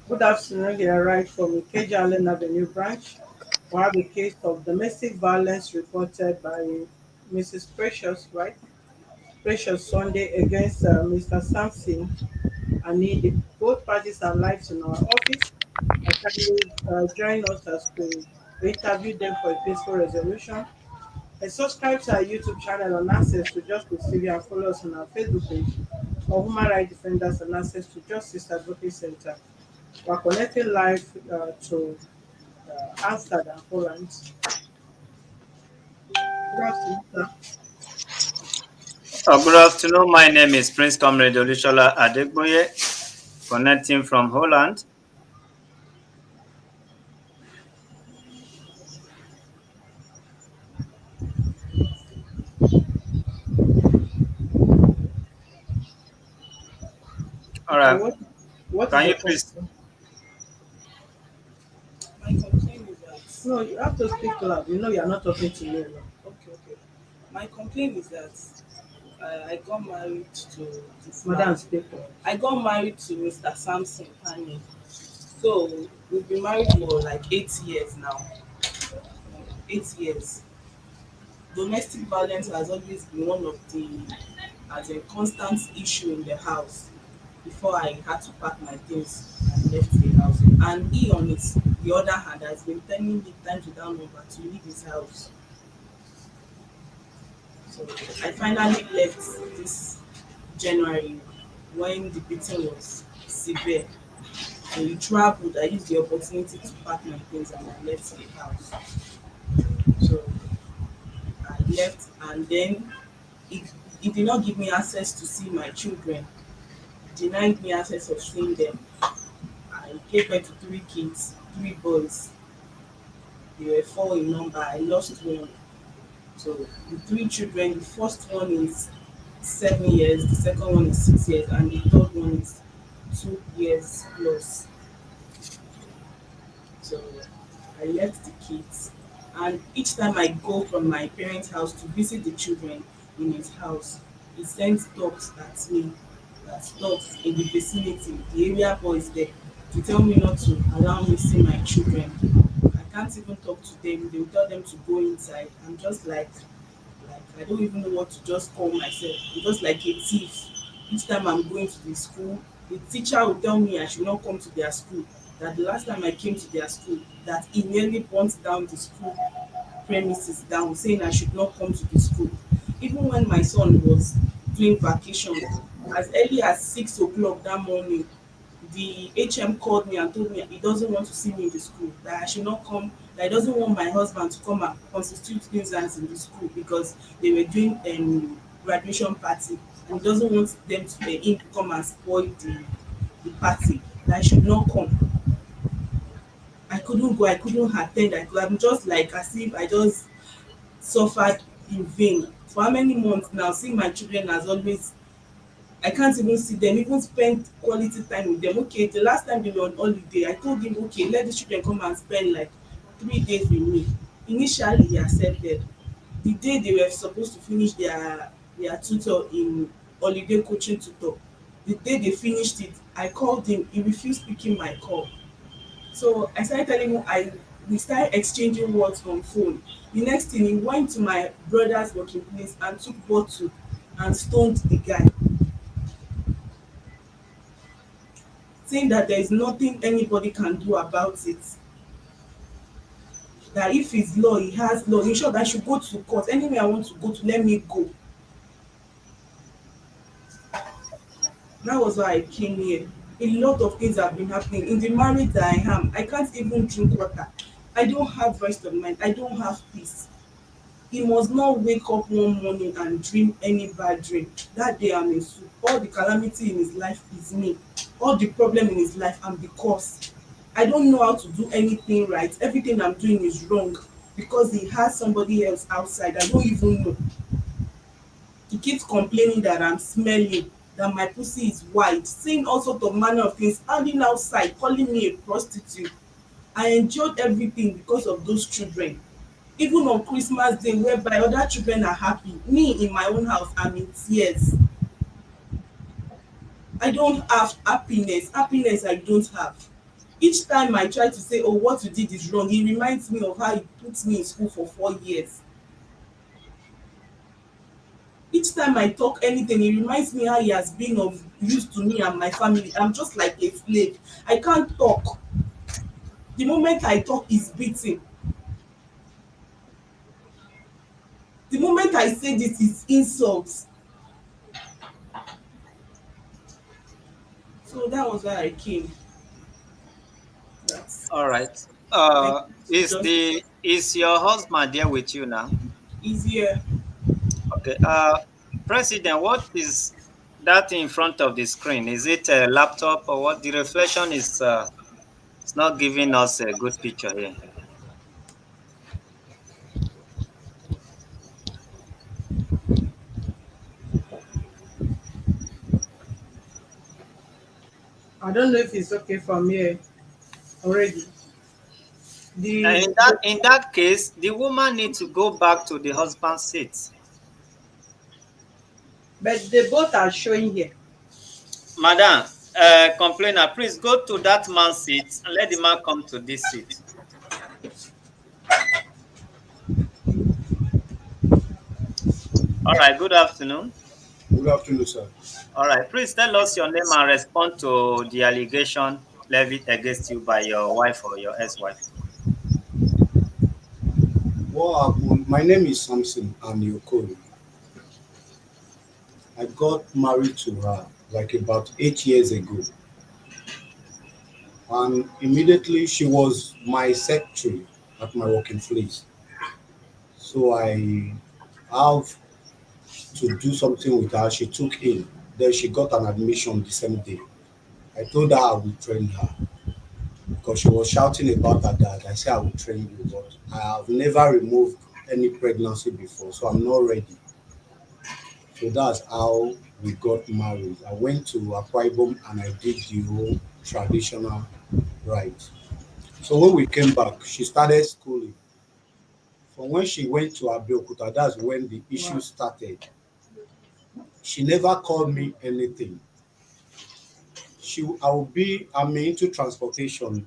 Good afternoon. Here, right from Ikeja Allen Avenue branch. We have a case of domestic violence reported by Mrs. Precious, right? Precious Sunday against Mr. Samson and Needy. Both parties are live in our office. I kindly join us as we interview them for a peaceful resolution. And subscribe to our YouTube channel on Access to Justice TV and follow us on our Facebook page for Human Rights Defenders and Access to Justice Advocacy Center. We are connecting live to Amsterdam, Holland. Good afternoon, sir. Good afternoon. My name is Prince Comrade Olushola Adegboye, connecting from Holland. All Okay, right. what is Can you your please? complaint? My complaint is that No, you have to speak loud. You know you are not talking to me. No. okay. My complaint is that I got married to this Madam, man. speak up. I got married to Mr. Samson Okorie. So we've been married for like 8 years now. 8 years. Domestic violence has always been one of the as a constant issue in the house before I had to pack my things and left the house. And he on his the other hand has been telling me time without number to leave his house. So I finally left this January when the beating was severe. So he traveled. I used the opportunity to pack my things and I left the house. So I left and then it, it did not give me access to see my children, denied me access of seeing them. I gave birth to three kids, three boys. They were four in number. I lost one. So the three children, the first one is 7 years, the second one is 6 years, and the third one is 2 years plus. So I left the kids. And each time I go from my parents' house to visit the children in his house, he sends dogs at me, that dogs in the vicinity, the area boys there, to tell me not to allow me see my children. I can't even talk to them. They will tell them to go inside. I'm just like I don't even know what to just call myself. I'm just like a thief. Each time I'm going to the school, the teacher will tell me I should not come to their school. That the last time I came to their school, that he nearly burnt down the school premises down, saying I should not come to the school. Even when my son was doing vacation, as early as 6 o'clock that morning, the HM called me and told me he doesn't want to see me in the school, that I should not come, that he doesn't want my husband to come and constitute nuisance in the school because they were doing graduation party and he doesn't want them to him to come and spoil the party, that I should not come. I couldn't go, I couldn't attend, I'm just like as if I just suffered in vain. For how many months now, seeing my children has always I can't even see them, even spend quality time with them. Okay, the last time they were on holiday, I told him, okay, let the children come and spend like 3 days with me. Initially, he accepted. The day they were supposed to finish their tutor in holiday coaching tutor, the day they finished it, I called him. He refused picking my call. So I started telling him we started exchanging words on phone. The next thing, he went to my brother's working place and took bottle and stoned the guy, saying that there is nothing anybody can do about it, that if it's law he has law, in short I should go to court, anywhere I want to go to, let me go. That was why I came here. A lot of things have been happening in the marriage that I am. I can't even drink water. I don't have rest of mind. I don't have peace. He must not wake up one morning and dream any bad dream. That day I'm in soup. All the calamity in his life is me. All the problem in his life I'm the cause. I don't know how to do anything right. Everything I'm doing is wrong because he has somebody else outside. I don't even know. He keeps complaining that I'm smelling, that my pussy is white, saying all sort of manner of things, standing outside, calling me a prostitute. I enjoyed everything because of those children. Even on Christmas Day, whereby other children are happy, me in my own house, I'm in tears. I don't have happiness. Happiness I don't have. Each time I try to say, oh, what you did is wrong, he reminds me of how he put me in school for 4 years. Each time I talk anything, he reminds me how he has been of use to me and my family. I'm just like a slave. I can't talk. The moment I talk, he's beating. The moment I say this, is insults. So that was why I came. That's All right. thank you. Just Is your husband there with you now? easier. Okay. President, what is that in front of the screen? Is it a laptop or what? The reflection is it's not giving us a good picture here. I don't know if it's okay from here already. The, In that case, the woman needs to go back to the husband's seat. but they both are showing here. Madam, complainer, please go to that man's seat and let the man come to this seat. All right, good afternoon. Good afternoon, sir. All right, please tell us your name and respond to the allegation levied against you by your wife or your ex-wife. What happened? My name is Samson Okorie. I got married to her like about 8 years ago, and immediately she was my secretary at my working place. So I have to do something with her. She took in. Then she got an admission the same day. I told her I would train her because she was shouting about her dad. I said I will train you, but I have never removed any pregnancy before, so I'm not ready. So that's how we got married. I went to Akwa Ibom and I did the whole traditional rite. So when we came back, she started schooling. From when she went to Abeokuta, that's when the issue Wow. started. She never called me anything. I'm into transportation.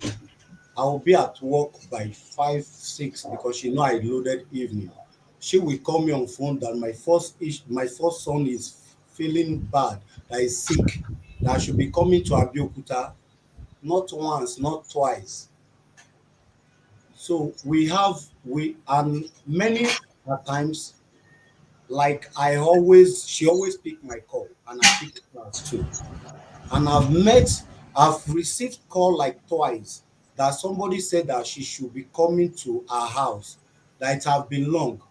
I will be at work by 5, 6 because she know I loaded evening. She will call me on phone that my first son is feeling bad, that is sick, that I should be coming to Abeokuta not once, not twice. So we and many at times, like she always pick my call and I pick hers too. And I've received call like twice that somebody said that she should be coming to our house, that it have been long.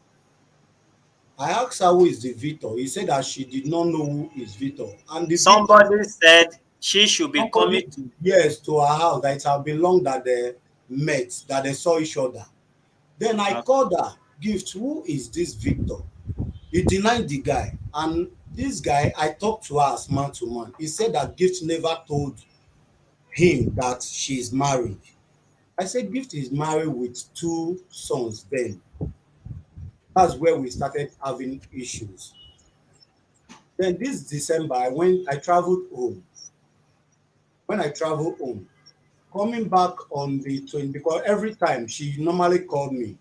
I asked her who is the Victor. He said that she did not know who is Victor. And the Victor, Somebody said she should be somebody, coming to. yes, to our house, that it have been long that they met, that they saw each other. Then I called her, Gift, who is this Victor? He denied the guy. And this guy, I talked to her as man to man. He said that Gift never told him that she is married. I said Gift is married with 2 sons then. That's where we started having issues. Then this December, I traveled home. When I traveled home, coming back on the 20, because every time she normally called me,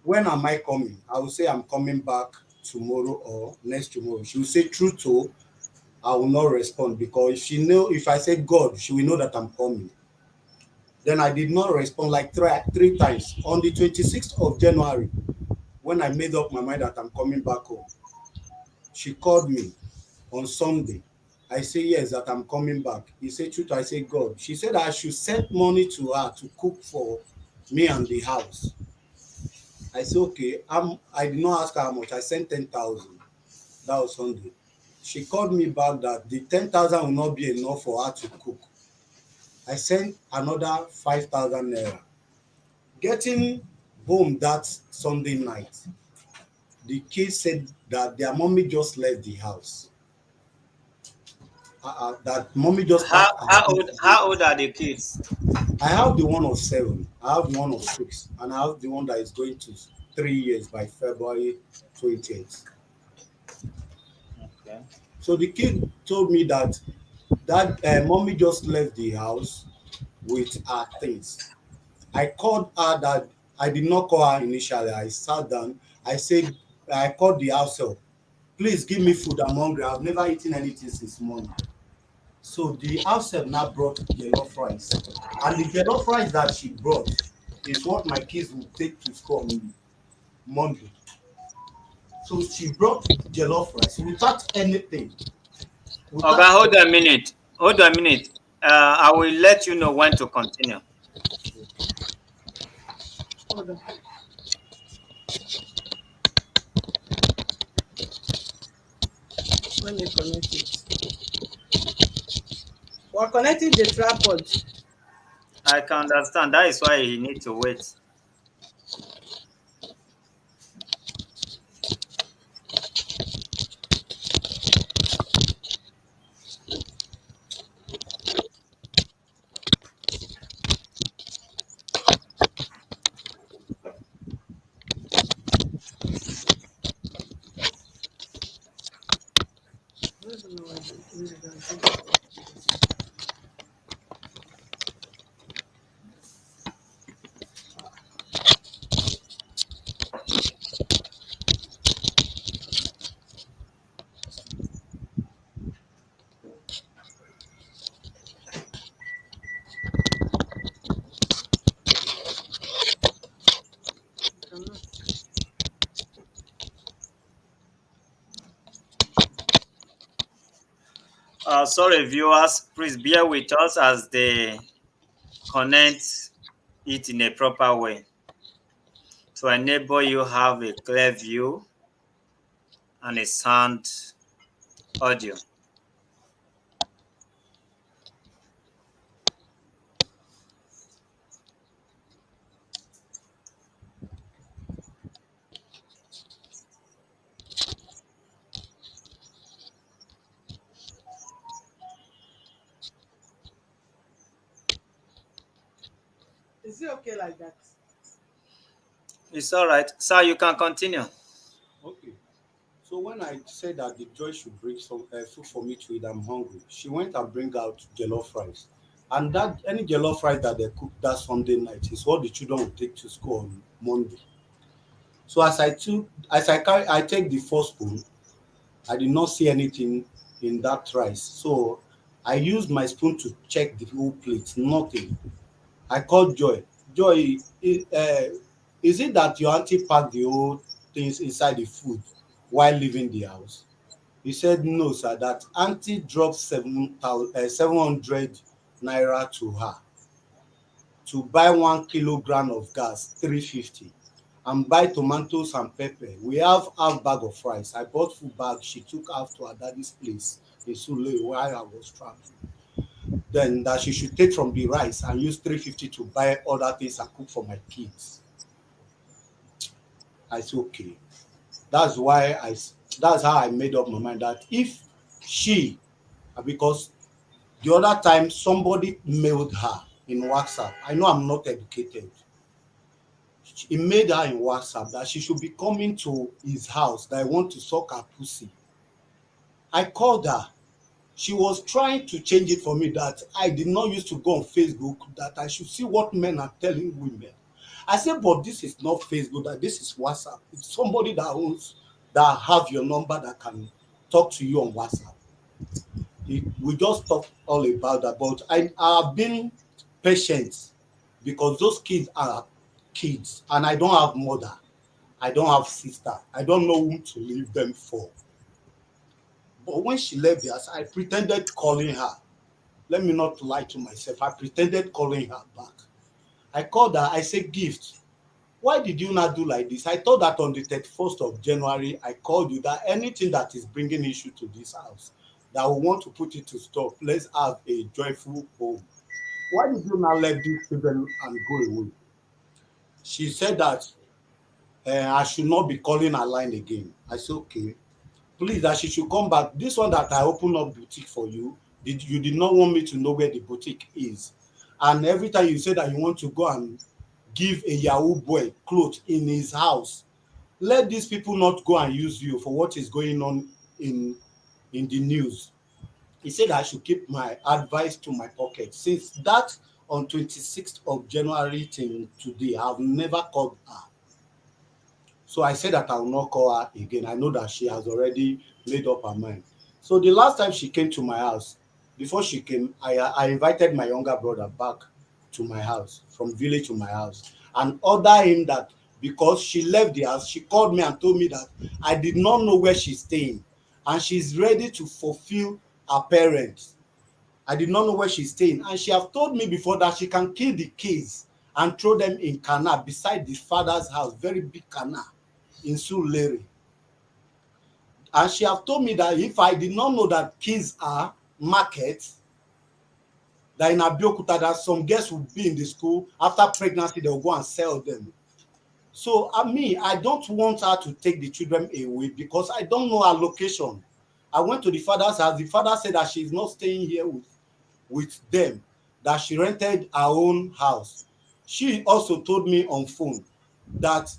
when am I coming? I will say I'm coming back tomorrow or next tomorrow. She will say true to, I will not respond because if I say God, she will know that I'm coming. Then I did not respond like three times. On the 26th of January, when I made up my mind that I'm coming back home, she called me on Sunday. I say yes, that I'm coming back. He said truth. I say God. She said I should send money to her to cook for me and the house. I said okay. I did not ask her how much. I sent 10,000. That was Sunday. She called me back that the 10,000 will not be enough for her to cook. I sent another 5,000 naira. Getting home that Sunday night, the kids said that their mommy just left the house. That mommy just packed her things to leave. How old are the kids? I have the one of 7, I have the one of 6, and I have the one that is going to 3 years by February 20th. Okay. So the kid told me that mommy just left the house with her things. I called her that I did not call her initially. I sat down. I said, I called the house help. Please give me food. I'm hungry. I've never eaten anything since morning. So the house help now brought jollof rice. And the jollof rice that she brought is what my kids will take to school on Monday. So she brought jollof rice without anything. Oga, Without hold a minute. Hold a minute. I will let you know when to continue. Hold on. Let me connect it. We're connecting the tripod. I can understand. That is why he need to wait. I don't know why they do that. I cannot. Sorry, viewers, please bear with us as they connect it in a proper way to enable you have a clear view and a sound audio. Is it okay like that? It's all right. Sir, you can continue. okay. So when I said that the joy should bring some food for me to eat, I'm hungry. She went and bring out jollof rice, and that any jollof rice that they cook that Sunday night is what the children will take to school on Monday. So I take the first spoon. I did not see anything in that rice. So I used my spoon to check the whole plate. Nothing. I called Joy. Joy, is it that your auntie packed the whole things inside the food while leaving the house? He said, no, sir, that auntie dropped 700 naira to her to buy 1 kilogram of gas, 350, and buy tomatoes and pepper. We have half bag of rice. I bought full bag. She took half to her daddy's place in Sule while I was traveling. Then that she should take from the rice and use 350 to buy other things and cook for my kids. I said, okay. That's why that's how I made up my mind that if she, because the other time somebody mailed her in WhatsApp. I know I'm not educated. He made her in WhatsApp that she should be coming to his house, that I want to suck her pussy. I called her. She was trying to change it for me that I did not used to go on Facebook, that I should see what men are telling women. I said, but this is not Facebook, that this is WhatsApp. It's somebody that owns, that have your number, that can talk to you on WhatsApp. We just talk all about that, but I have been patient because those kids are kids and I don't have mother. I don't have sister. I don't know whom to leave them for. But when she left the house, I pretended calling her. Let me not lie to myself. I pretended calling her back. I called her. I said, Gift, why did you not do like this? I thought that on the 31st of January, I called you that anything that is bringing issue to this house, that we want to put it to stop. Let's have a joyful home. Why did you not let these children and go away? She said that I should not be calling her line again. I said, okay. Please, that she should come back. This one that I opened up boutique for you, you did not want me to know where the boutique is. And every time you say that you want to go and give a Yahoo boy clothes in his house, let these people not go and use you for what is going on in the news. He said I should keep my advice to my pocket. Since that on 26th of January till today, I've never called her. So I said that I will not call her again. I know that she has already made up her mind. So the last time she came to my house, before she came, I invited my younger brother back to my house, from village to my house, and order him that because she left the house, she called me and told me that I did not know where she's staying and she's ready to fulfill her parents. I did not know where she's staying, and she have told me before that she can kill the kids and throw them in canal beside the father's house, very big canal in Sulere. And she have told me that if I did not know that kids are markets, that in Abeokuta that some girls will be in the school after pregnancy, they'll go and sell them. So I don't want her to take the children away because I don't know her location. I went to the father's house. The father said that she's not staying here with them, that she rented her own house. She also told me on phone that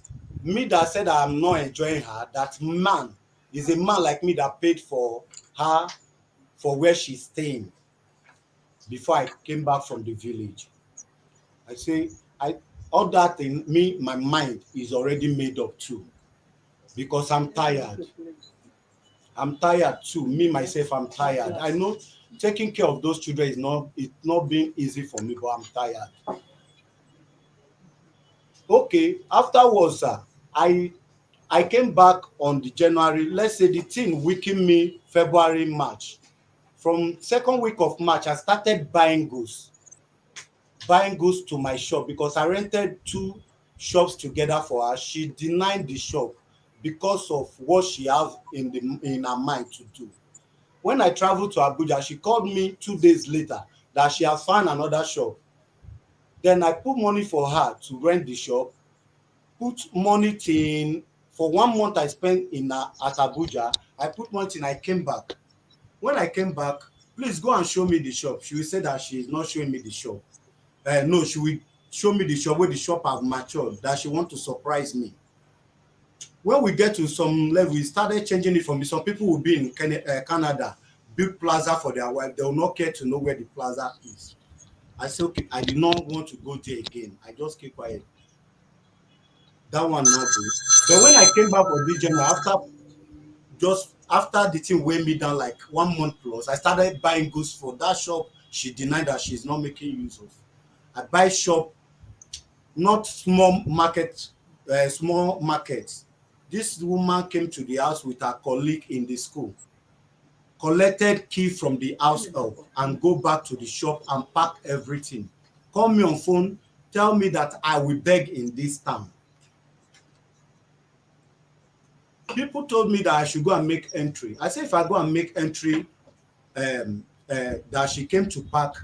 me that said I'm not enjoying her, that man is a man like me that paid for her for where she's staying before I came back from the village. I say I all that thing, me, my mind is already made up too because I'm tired. I'm tired too. Me myself, I'm tired. I know taking care of those children is not it's not being easy for me, but I'm tired. Okay, afterwards, I came back on the January. Let's say the thing weakened me February, March. From second week of March, I started buying goods to my shop because I rented two shops together for her. She denied the shop because of what she has in her mind to do. When I traveled to Abuja, she called me 2 days later that she has found another shop. Then I put money for her to rent the shop, put money in for 1 month I spent in at Abuja. I put money in, I came back. When I came back, please go and show me the shop. She will say that she is not showing me the shop. No, she will show me the shop where the shop have matured, that she want to surprise me. When we get to some level, we started changing it for me. Some people will be in Canada, build plaza for their wife. They will not care to know where the plaza is. I said, okay, I did not want to go there again. I just keep quiet. That one not good. But when I came back for this January, just after the thing weighed me down like 1 month plus, I started buying goods for that shop she denied that she's not making use of. I buy shop, not small markets. This woman came to the house with her colleague in the school, collected key from the house help and go back to the shop and pack everything. Call me on phone, tell me that I will beg in this town. People told me that I should go and make entry. I said if I go and make entry, that she came to pack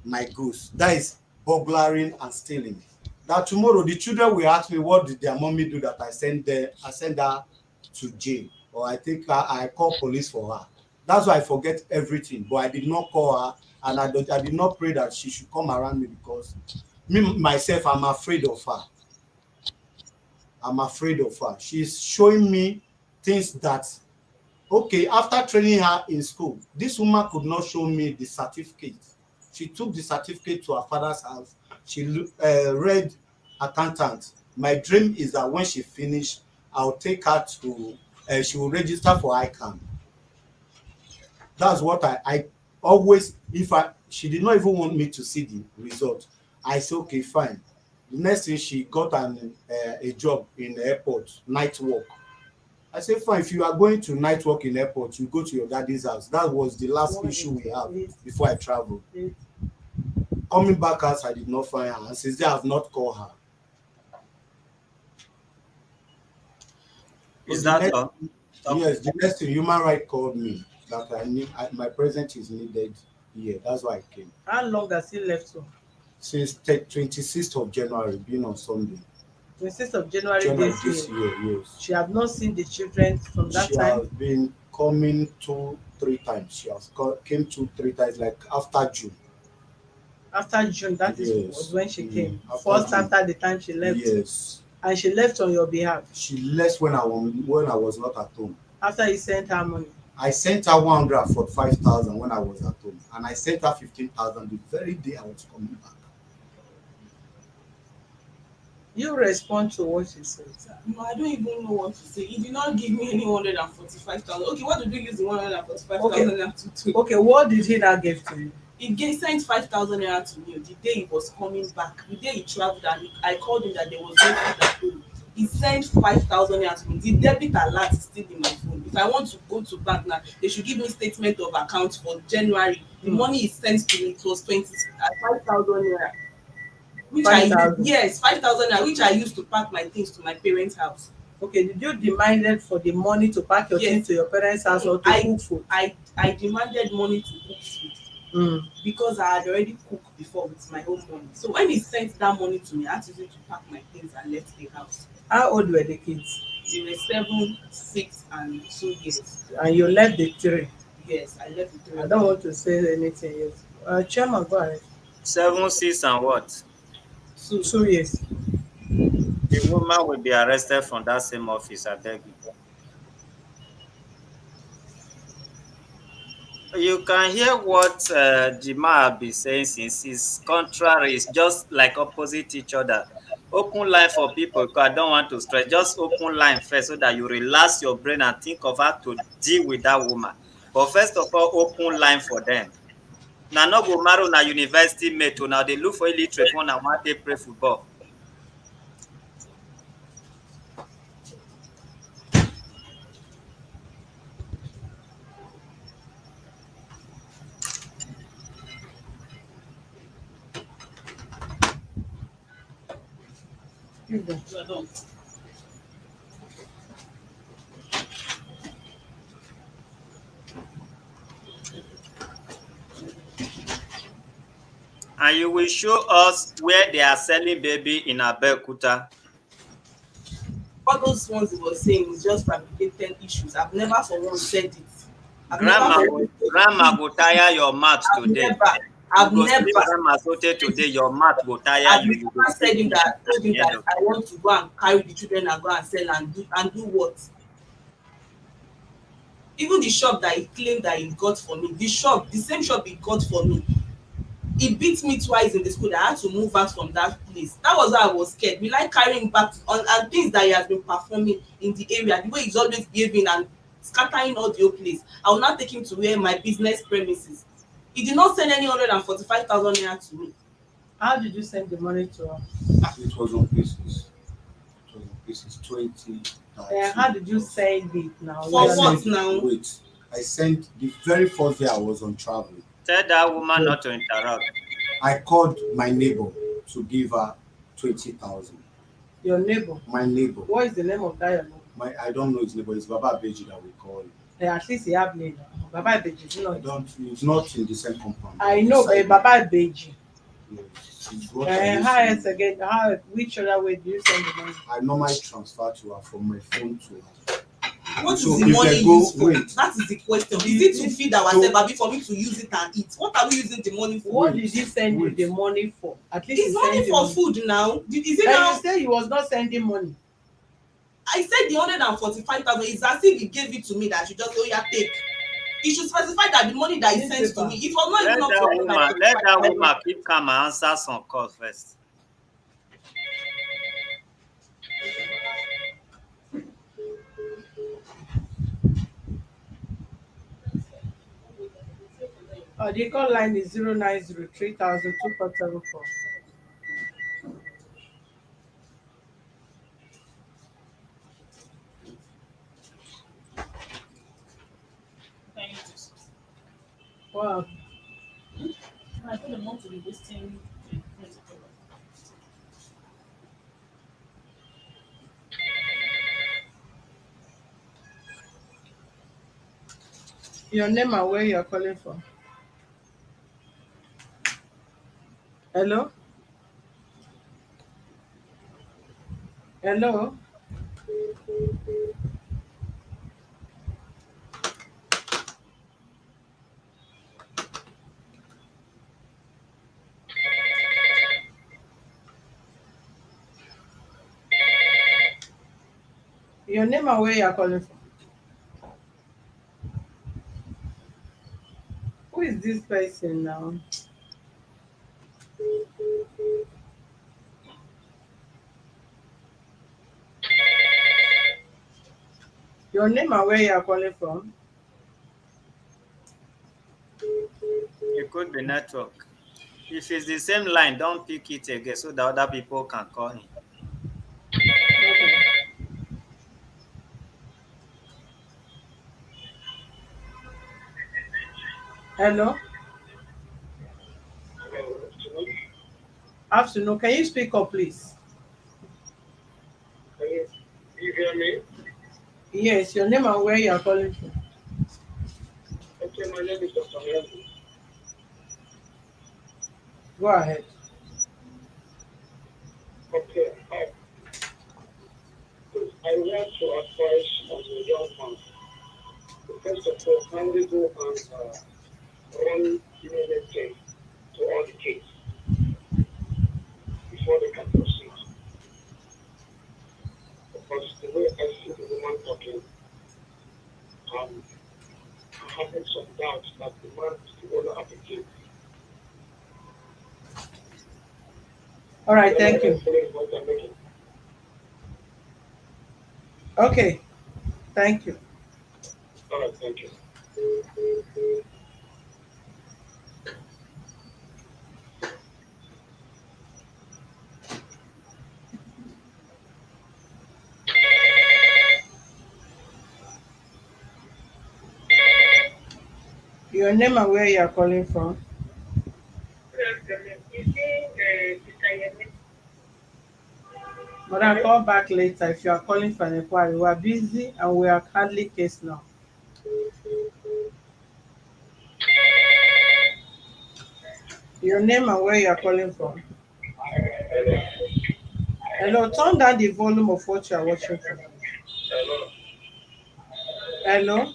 my goods. That is burglaring and stealing. That tomorrow the children will ask me what did their mommy do that I send her to jail, or I call police for her. That's why I forget everything. But I did not call her, and I did not pray that she should come around me because me myself I'm afraid of her. I'm afraid of her. She's showing me things that, okay, after training her in school, this woman could not show me the certificate. She took the certificate to her father's house. She read accountant. My dream is that when she finish, I'll take her to, she will register for ICANN. That's what I always, she did not even want me to see the result. I said, okay, fine. The next thing, she got a job in the airport, night work. I said, fine, if you are going to night work in airport, you go to your daddy's house. That was the last issue we have before I traveled. Coming back as I did not find her, and since then I have not called her. Is that all? Yes, the next thing, human right called me that my presence is needed here. That's why I came. How long has he left home? Since 26th of January, being on Sunday. 26th of January January this this year. year, yes. She have not seen the children from that She time. has been coming 2-3 times. She has came 2-3 times, like after June. After June, that is Yes. was when she came. After First June. after the time she left. Yes. And she left on your behalf. She left when I was not at home. After you sent her money. I sent her 145,000 when I was at home, and I sent her 15,000 the very day I was coming back. You respond to what she said. No, I don't even know what to say. He did not give me any 145,000. Okay, what did you use the Okay, 145,000 naira to do? okay, what did he now give to you? Sent 5,000 naira to me the day he was coming back. The day he traveled and I called him that there was no food at home. He sent 5,000 naira to me. The debit alert is still in my phone. If I want to go to bank now, they should give me statement of account for January. The money he sent to me, it was 5,000 naira, which I Five used, thousand. yes, 5,000 naira, which I used to pack my things to my parents' house. Okay, did you demanded for the money to pack your things Yes. to your parents' house or to cook food? I demanded money to cook food Mm. because I had already cooked before with my own money. So when he sent that money to me, I had to use it to pack my things and left the house. How old were the kids? They were 7, 6, and 2 years. And you left the three. Yes, I left the three I of don't them. want to say anything yet. Chairman, go ahead. 7, 6, and what? 2. 2 years. The woman will be arrested from that same office, I beg you. You can hear what the man have been saying since it's contrary. It's just like opposite each other. Open line for people because I don't want to stress. Just open line first so that you relax your brain and think of how to deal with that woman. But first of all, open line for them. Now no go marry na university mate. Now they look for illiterate one and one day play football. You go. You are done. And you will show us where they are selling baby in Abeokuta. All those ones he was saying is just fabricated issues. I've never for once said it. I've never Grandma for go, once said grandma it. go tire your mouth I've today. never, You I've go never scream grandma sote said today, it. your mouth go tire I've you. You go never say said him anything that at told him the end that of I the day. want to go and carry the children and go and sell and do what? Even the shop that he claimed that he got for me, the same shop he got for me, he beat me twice in the school that I had to move out from that place. That was why I was scared. We like carrying back on and things that he has been performing in the area, the way he's always behaving and scattering all the whole place. I will not take him to where my business premises. He did not send any 145,000 naira to me. How did you send the money to her? It was on basis. It was on basis 20. How did you send it now? For I Where what sent, now? wait, I sent the very first day I was on travel. Tell that woman not to interrupt. I called my neighbor to give her 20,000. your neighbor? My neighbor, What is the name of that your neighbor? I don't know his neighbor, it's Baba Beji that we call him. At least he have name. Baba Ibeji is I not. don't, it's not in the same compound. I know, but Beside Baba Ibeji. me. Yes, it's what I used How to else know. again? How which other way do you send the money? I normally transfer to her from my phone to her. What So is the if money they go, used for? wait. That is the question. Did Is it to you- feed ourselves, abi for me to use it and eat? What are we using the money for? What Wait, did he send wait. you the money for? At least It's he money sent you for money. food now. Is it Then now? you say he was not sending money. I said the 145,000 is as if he gave it to me that I should just say, oh yeah, take. He should specify that the money that he sends to me, it was not even up to Let that 145,000. woman keep calm and answer some calls first. The call line is 0903 Wow. I told them not to be wasting. Your name and where you are calling from? Hello? Hello? Your name and where you are calling from? Who is this person now? Your name and where you are calling from? It could be network. If it's the same line, don't pick it again so that other people can call in. Okay. Hello. Afternoon. Can you speak up, please? You hear me? Yes, your name and where you are calling from. Okay, my name is Dr. Henry. Go ahead. Okay, I want to advise as a young man. First of all, kindly go and run mediation to all the kids before they can proceed. Because the way I see the woman talking, I'm having some doubts that the man is the owner of the kid. All I right. don't know Thank whether you. it's following what I'm making. Okay. Thank you. All right, thank you. Your name and where you are calling from. Good afternoon. Is it Sister Yemi? But I'll Hello? call back later if you are calling for an inquiry. We are busy and we are handling case now. Your name and where you are calling from. Hello. Turn down the volume of what you are watching from. Hello? Hello.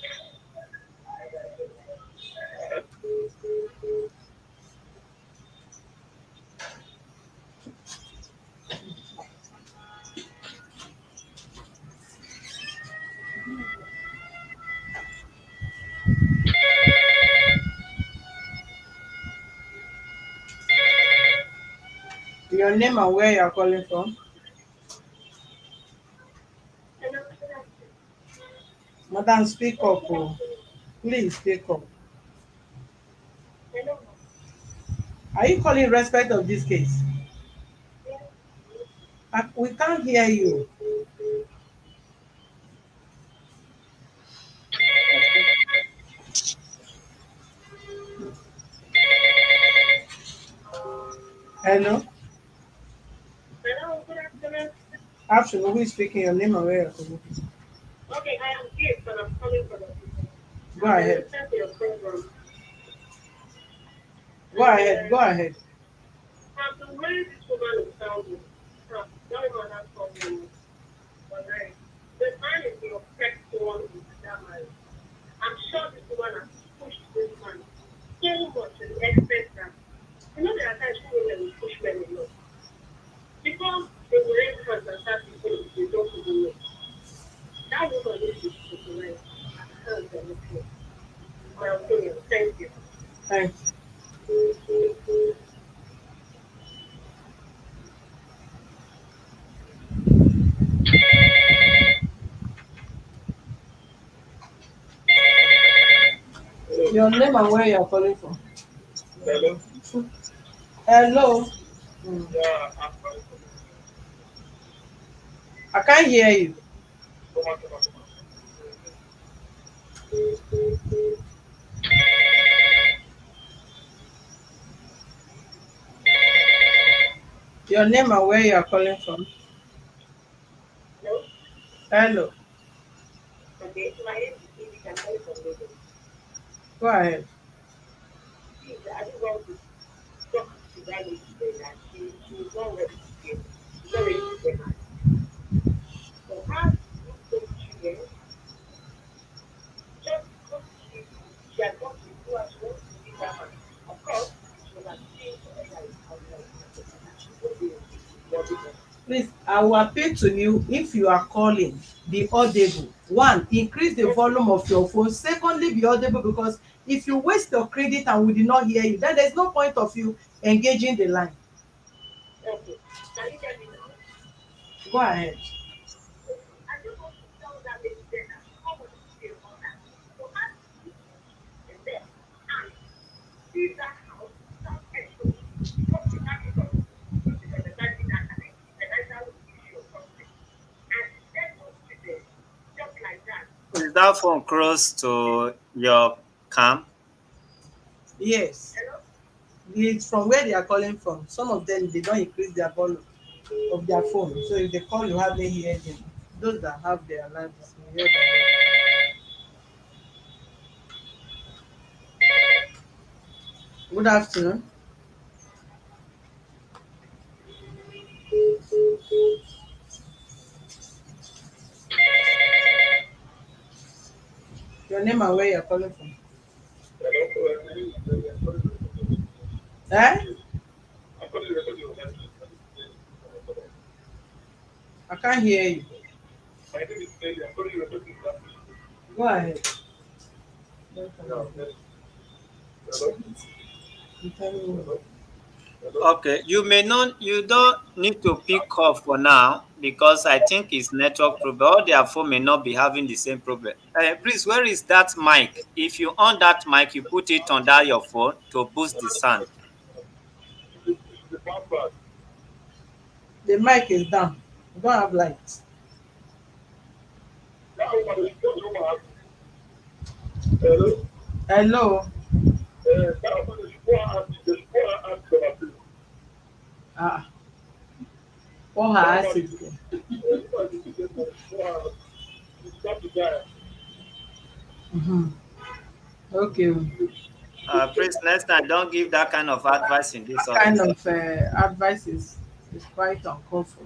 Your name and where you are calling from. Hello? Madam, speak up. Oh. Please speak up. Hello? Are you calling in respect of this case? We can't hear you. Okay. Hello. Hello, good afternoon. Afternoon, who is speaking? Your name and where you are calling from. Okay, I am Gift and I'm calling from Go I'm a ahead. listener to your program. Go And ahead. Go ahead. from the way this woman is sounding, that woman has problems. But the man is the oppressed one in that marriage. I'm sure this woman has pushed this man so much to the extent that you know there are times women will push men a lot. Before they will raise hands and start people they don't even know. That woman needs to be scrutinized and hands on the floor. My opinion. Thank you. Thanks. Your name and where you are calling from. Hello? Hello. Mm. Yeah, I'm calling I can't hear you. from Your name and where you are calling from. Hello? Hello. Okay, my name is Edith. I'm calling from Lagos. Go ahead. Please, I just want to talk to that lady there that she is not ready to get. She's not ready to get married. So how do you take children just because she has got to do as she wants to be that man? Of course, she will have seen whatever is outside and she will be okay. But because Please, I will appeal to you if you are calling, be audible. One, increase the okay, volume of your phone. Secondly, be audible because if you waste your credit and we did not hear you, then there's no point of you engaging the line. okay. Can you hear me now? Go ahead. I just want to tell that lady there that she come see that house without question. What you have to do because the time that financial issue or something. And then goes to them, just like that. Is that phone close to your cam? Yes. Hello? It's from where they are calling from. Some of them they don't increase their volume of their phone. So if they call you hardly hear them. Those that have their lines you hear them. Good afternoon. Your name and where you're calling from. Eh? I can't hear you. Go ahead. Don't come out. You tell me. Okay, you don't need to pick up for now because I think it's network problem. All their phone may not be having the same problem. Please, where is that mic? If you on that mic, you put it on that your phone to boost the sound. The mic is down. You don't have light. Hello. Ah, what her acid? Mm-hmm. Okay. Please, next time, don't give that kind of advice in this That kind office. of advice is quite uncalled for.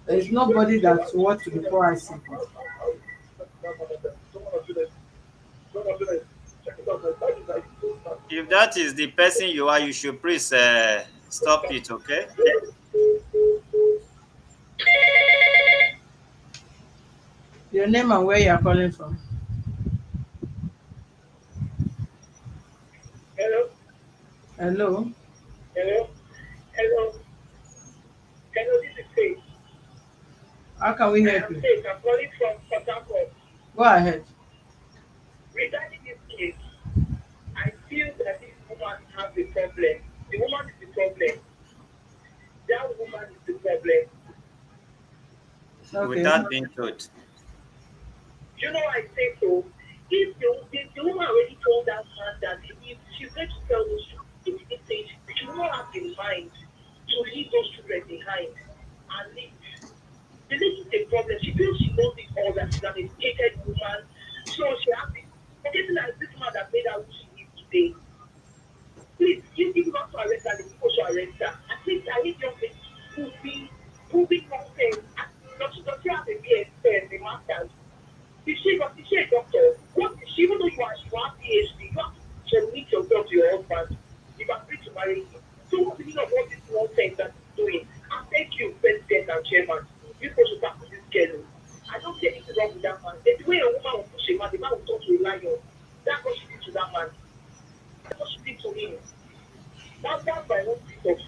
There is nobody that wants to be poor acid. If that is the person you are, you should please stop it, okay? Your name and where you are calling from. Hello? Hello. Hello? Hello? Hello, this is Faith. How can we I help am you? Faith. I'm calling from Port Harcourt. Go ahead. Regarding this case, I feel that this woman has a problem. The woman is the problem. That woman is the problem. Okay. Without being told. You know, I say so. If the woman already told that man that if she's going to tell those children, if they she will not have the mind to leave those children behind and leave. The lady is a problem. She feels she knows it all, that she's an educated woman. So she has this, forgetting that this man that made her who she is today. Please, if you want to arrest her, the people should arrest her. I think young ladies proving nonsense. Does she have a BS, a master's? Is she a doctor? What is she, even though you have PhD, you have to submit yourself to your husband. You agree to marry him. So what's the meaning of all this nonsense that he's doing? And thank you, President and Chairman. You supposed to tackle this girl. I don't see anything wrong with that man. The way a woman will push a man, the man will talk to a lion. That's what she did to that man. That's what she did to him. That's my own piece of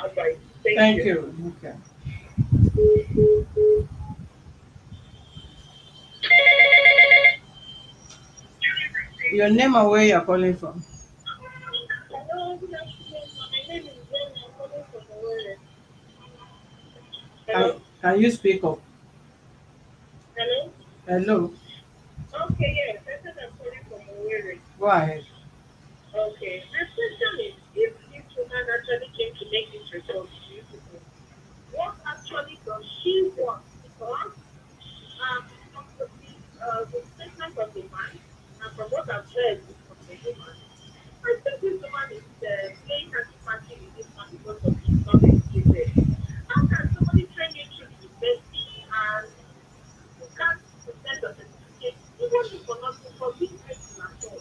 advice. Thank Thank you. you. Okay. Your name and where you are calling from. Hello, good afternoon. My name is Jen. I'm calling from Owerri. Can, Hello? can you speak up? Hello? Hello. Okay, yes. I said I'm calling from Owerri. Go ahead. Okay. My question is, if this woman actually came to make this report to you people, what actually does she want? Because from the statement of the man, and from what I've heard from the woman, I think this woman is playing anti-party with this man because of his not educated. How can somebody train you to the university and you can't present a certificate, even if for nothing, for this person at all?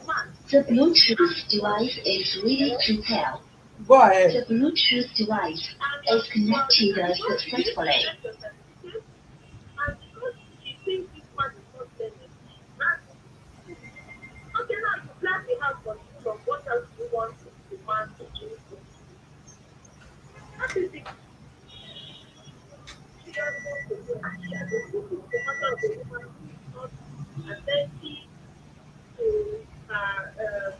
Man, The Bluetooth device is ready to pair. Go ahead. The Bluetooth device is connected successfully. and because she thinks this man is not learning, and okay, now you plan the house for children, what else do you want the man to do? That is the she has want to do. She has to do the matter of the woman who is not attentive to her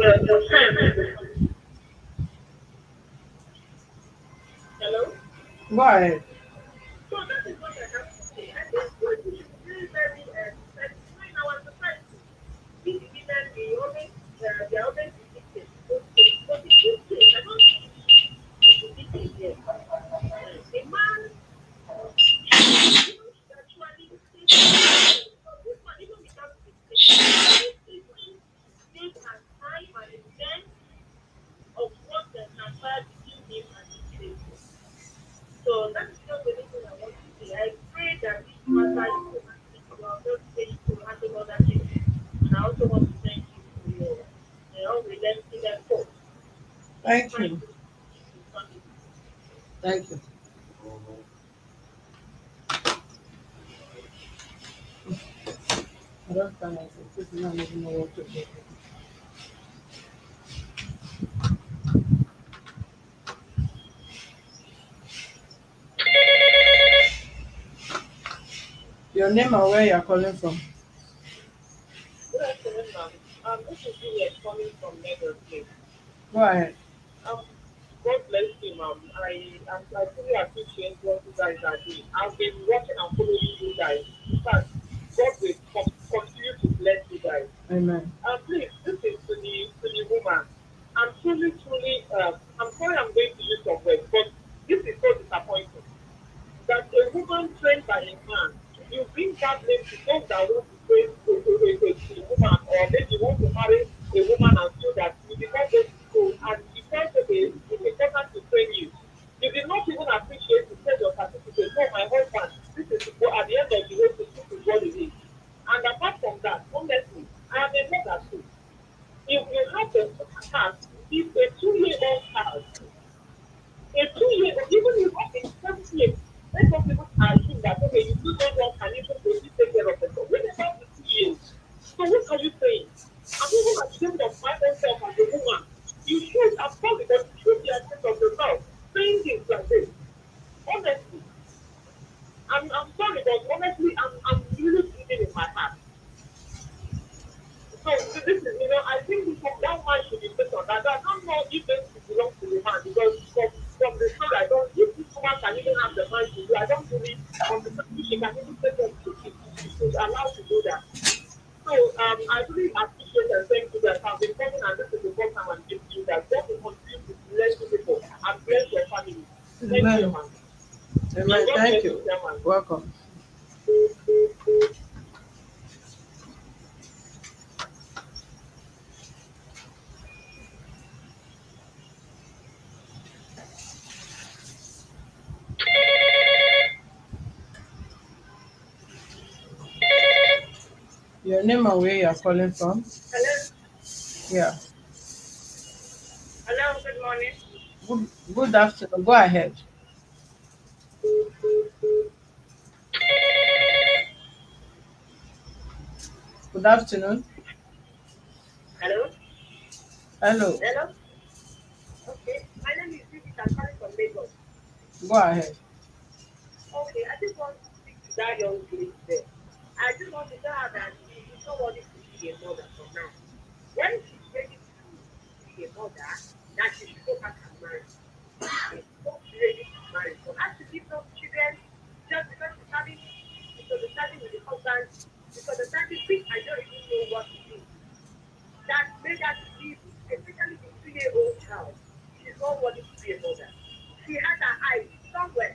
the time in the hello. Go ahead. So that is what I have to say. I think what we should be very like in our society, these women they are always depicted in those cases. But in this case, I don't think it's depicted here. A man should actually take this one even without mistake. Should even take her time and extent of what transpired between him and his lady. So that is just the only thing I want to say. I pray that this matter is so handled well. Just say you to handle other things. And I also want to thank you for your unrelenting effort in Thank trying you. to keep the family. Thank you. I don't find it. This is not even know what to do. Your name and where you're calling from. Good afternoon, ma'am. This is Juliet calling from Lagos State. Go ahead. Um, God bless you, ma'am. I truly appreciate what you guys are doing. I've been watching and following you guys. In fact, God will continue to bless you guys. Amen. Please, this is to the woman. I'm sorry I'm going to use some words, but this is so disappointing that a woman trained by a man, you bring that name to those that want to train a woman, or maybe want to marry a woman and feel that you did not go to school and you felt okay, it's important to train you. You did not even appreciate to send your certificate. No, my husband, this is at the end of the day, this is what it is. And apart from that, honestly, I am a mother too. If you have a child, if a 2-year-old child, a 2 year, even if it's 7 years, let us even assume that okay, you do not want can even proceed take care of the dog. When about the 2 years? So what are you saying? I'm even ashamed of my own self as a woman. You should, I'm sorry, but you should be ashamed of yourself saying things like this. Honestly, I'm sorry, but honestly, I'm really bleeding in my heart. So this is, I think that man should be put on that. I don't know if this belongs to the man because from the story, I don't. If this woman can even have the mind to do, I don't really understand if she can even take them to she's allowed to do that. So I really appreciate and thank you that I've been coming and this is the first time I'm giving you that. God will continue to bless you people and bless your family. Thank you, Amen. man. And Amen. God Thank bless you, you. man. Welcome. Your name and where you're calling from. Hello, Yeah. hello, good morning. Good afternoon. Go ahead. Good afternoon. Hello, Hello. hello. Okay, my name is Vivica. I'm calling from Lagos. Go ahead. Okay, I just want to speak to that young lady there. I just want to tell her that she is not worthy to be a mother for now. When she's ready to be a mother, that she should go back and marry. She's not ready to marry. For her to give those children just because she's having misunderstanding with the husband, misunderstanding which I don't even know what it is. That made her to leave, especially the 2-year-old child. She's not worthy to be a mother. She had her eyes somewhere.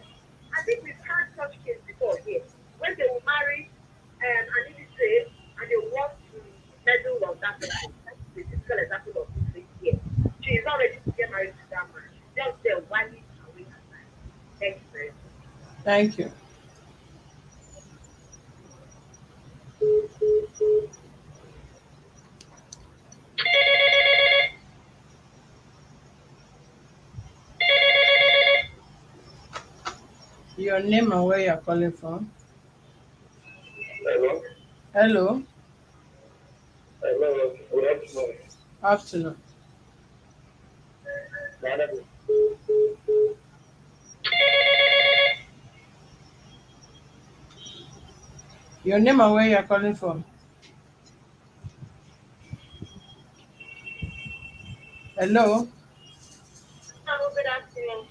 I think we've had such cases before here. When they will marry an illiterate and they want to meddle on that person. That's the typical example of this lady here. She is not ready to get married to that man. She's just there whining away her time. Thank you very much. Thank you. Your name and where you're calling from. Hello. Hello. Hello. Good afternoon. Afternoon. My name is Your name and where you're calling from. Hello. Hello, good afternoon.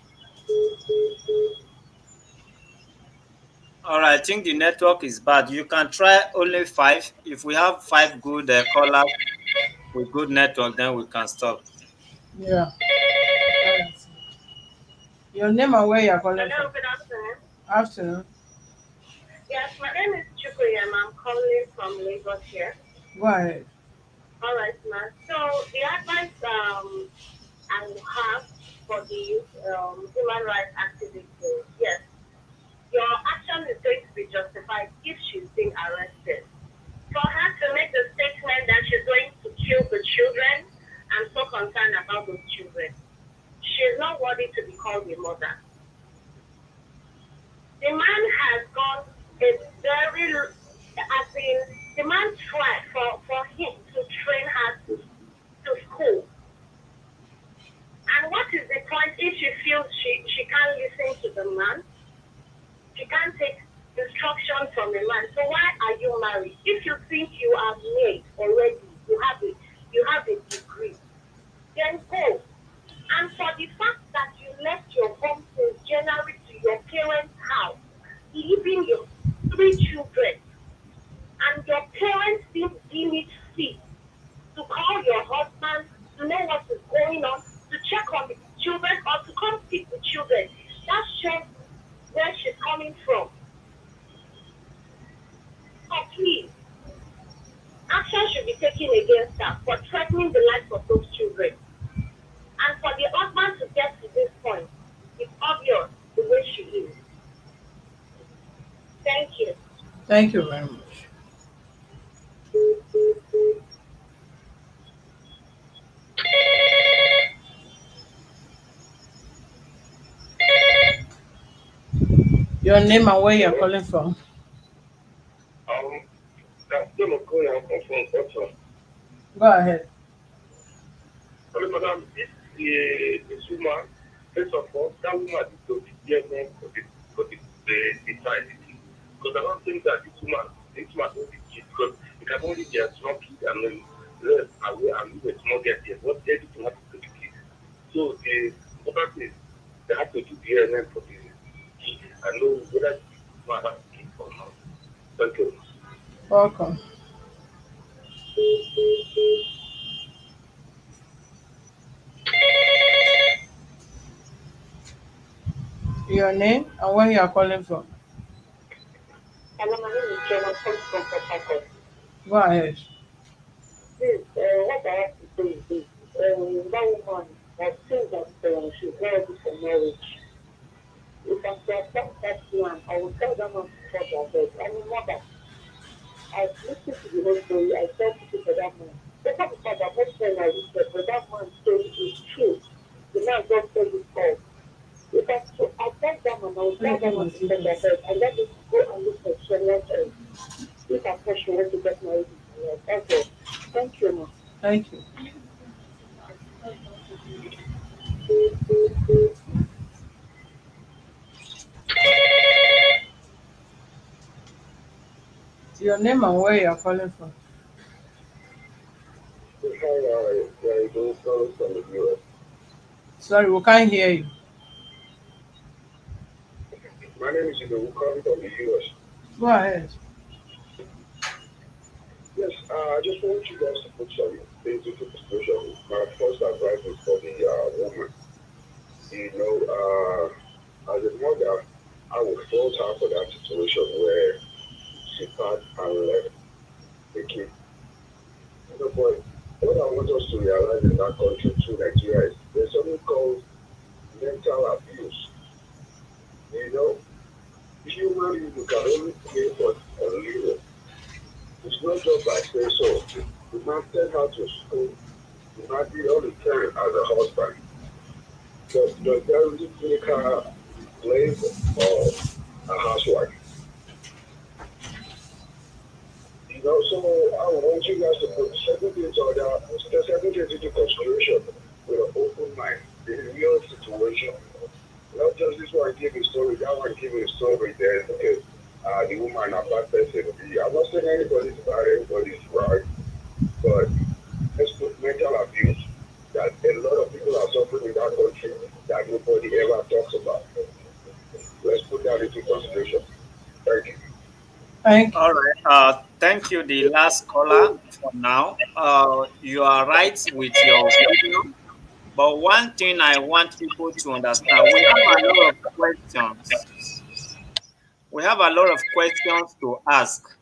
All right, I think the network is bad. You can try only five. If we have five good callers with good network, then we can stop. Yeah. Alright. Your name and where you're calling from? Hello, good afternoon. Afternoon. Yes, my name is Chukuyem. I'm calling from Lagos here. Go ahead. All right, ma'am. So the advice I will have for the human rights activist is yes, your action is going to be justified if she's being arrested. For her to make the statement that she's going to kill the children, I'm so concerned about those children. She is not worthy to be called a mother. The man has gone a very, as in, the man tried for him to train her to school. And what is the point if she feels she can't listen to the man? She can't take instruction from a man. So why are you married? If you think you are made already, you have a degree, then go. And for the fact that you left your home since January to your parents' house, leaving your three children, and your parents didn't deem it fit to call your husband to know what is going on, to check on the children, or to come speak with children, that shows where she's coming from. So please, action should be taken against her for threatening the lives of those children. And for the husband to get to this point, it's obvious the way she is. Thank you. Thank you very much. Your name and where you're calling from? Um, Samson Okorie, I'm from Interim. Go ahead. Hello, madam. This woman, first of all, that woman is to be DNA for the society. Because I don't think that this woman will be kid because it can only be a small kid and then live away and live a small girl here. What everything happens to the kid. So the important is they have to do DNA for the kid and know whether the woman has a kid or not. Thank you. Welcome. Your name and where you're calling from? Hello, my name is Jen. I'm calling from Port Harcourt. Go ahead. This, what I have to say is this. That woman that thinks that she's ready for marriage. If I'm to accept that man, I will tell that man to shut her head. I'm a mother. I've listened to the whole story. I tell people for that man. That's not because I'm not saying I respect, but that man's story is true. The man just said it all. If I'm to accept that man, I will tell that man to shut her head and let me go and look for someone else. If I'm not sure to get married in my life. That's all. Thank you, ma. Thank you. Your name and where you're calling from? Hi, those calls from the US. Sorry, we can't hear you. My name is Ido, calling from the US. Go ahead. Yes, I just want you guys to put some things into consideration. My first advice is for the woman. You know, as a mother, I would fault her for that situation where she packed and left the kid. You know, but what I want us to realize in that country, too, Nigeria, is there's something called mental abuse. You know, human, you can only pay for a little. It's not just like say so. You must send her to school. You must be all the time as a husband. Does that really make her a slave or a housewife? You know, so I want you guys to put certain things on that, certain things into consideration with an open mind. The real situation. Not just this one give a story, that one give a story, then okay, the woman a bad person. I'm not saying anybody's bad, everybody's right, but let's put mental abuse that a lot nobody ever talks about. Let's put that into consideration. Thank you. Thank you. All right. Thank you, the last caller for now. You are right with your opinion, but one thing I want people to understand: we have a lot of questions. We have a lot of questions to ask.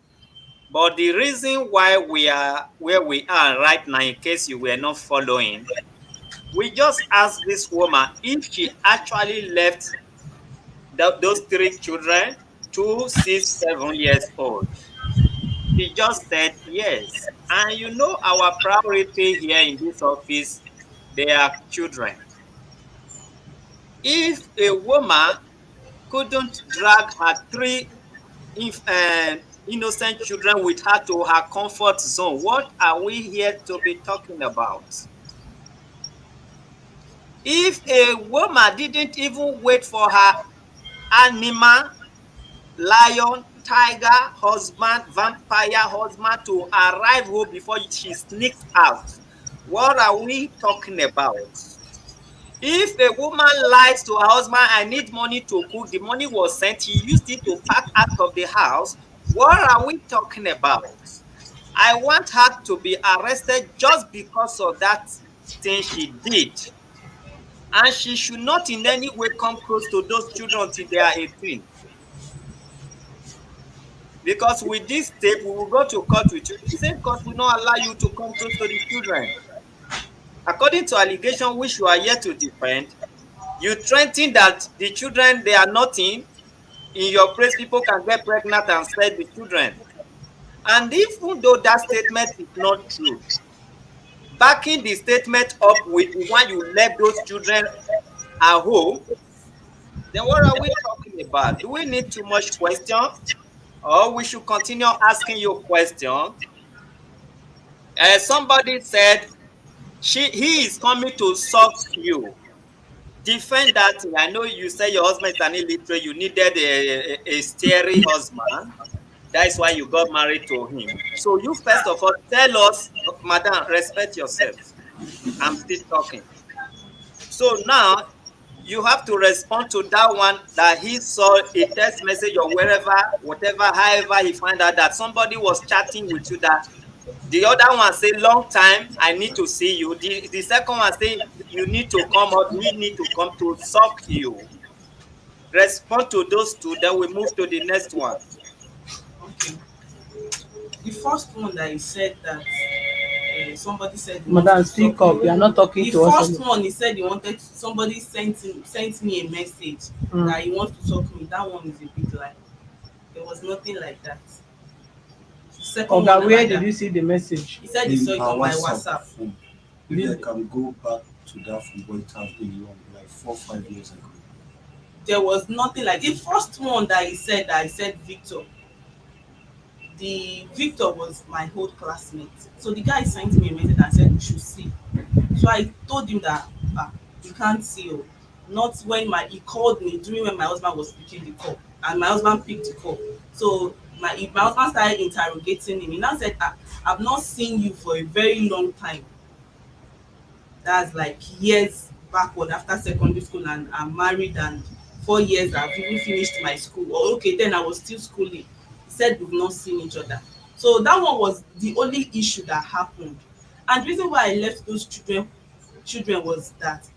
But the reason why we are where we are right now, in case you were not following, we just asked this woman if she actually left those three children, 2, 6, 7 years old. She just said yes. And you know, our priority here in this office, they are children. If a woman couldn't drag her three innocent children with her to her comfort zone, what are we here to be talking about? If a woman didn't even wait for her animal, lion, tiger, husband, vampire husband to arrive home before she sneaks out, what are we talking about? If a woman lies to her husband, I need money to cook, the money was sent, he used it to pack out of the house, what are we talking about? I want her to be arrested just because of that thing she did. And she should not in any way come close to those children till they are 18. Because with this tape, we will go to court with you. The same court will not allow you to come close to the children. According to allegation which you are here to defend, you threaten that the children, they are nothing. In your place, people can get pregnant and sell the children. And even though that statement is not true, backing the statement up with the one you left those children at home, then what are we talking about? Do we need too much question? Or we should continue asking you question? Somebody said he is coming to suck you. Defend that thing. I know you say your husband is an illiterate. You needed a steady husband. That is why you got married to him. So you first of all tell us, madam, respect yourself. I'm still talking. So now you have to respond to that one that he saw a text message or wherever, whatever, however he find out that somebody was chatting with you, that the other one say long time, I need to see you. The second one say you need to come or we need to come to suck you. Respond to those two, then we move to the next one. Okay. The first one that he said that somebody said he wants Madam, to speak suck up. You me. are not talking The to us first anymore. one he said he wanted somebody sent me a message that he wants to suck me. That one is a big lie. There was nothing like that. The second Oga, one where about did that, you see the message? he said he saw In it our on my WhatsApp WhatsApp. phone. If I can go back to that phone, but it has been long, like 4 5 years ago. There was nothing like the first one that he said, that I said Victor. The Victor was my old classmate. So the guy sent me a message and said we should see. So I told him that you can't see. Oh. Not when he called me during when my husband was picking the call, and my husband picked the call. So my husband started interrogating him. He now said, I've not seen you for a very long time. That's like years backward after secondary school, and I'm married, and 4 years I've even finished my school. Or okay, then I was still schooling. He said we've not seen each other. So that one was the only issue that happened. And the reason why I left those children was that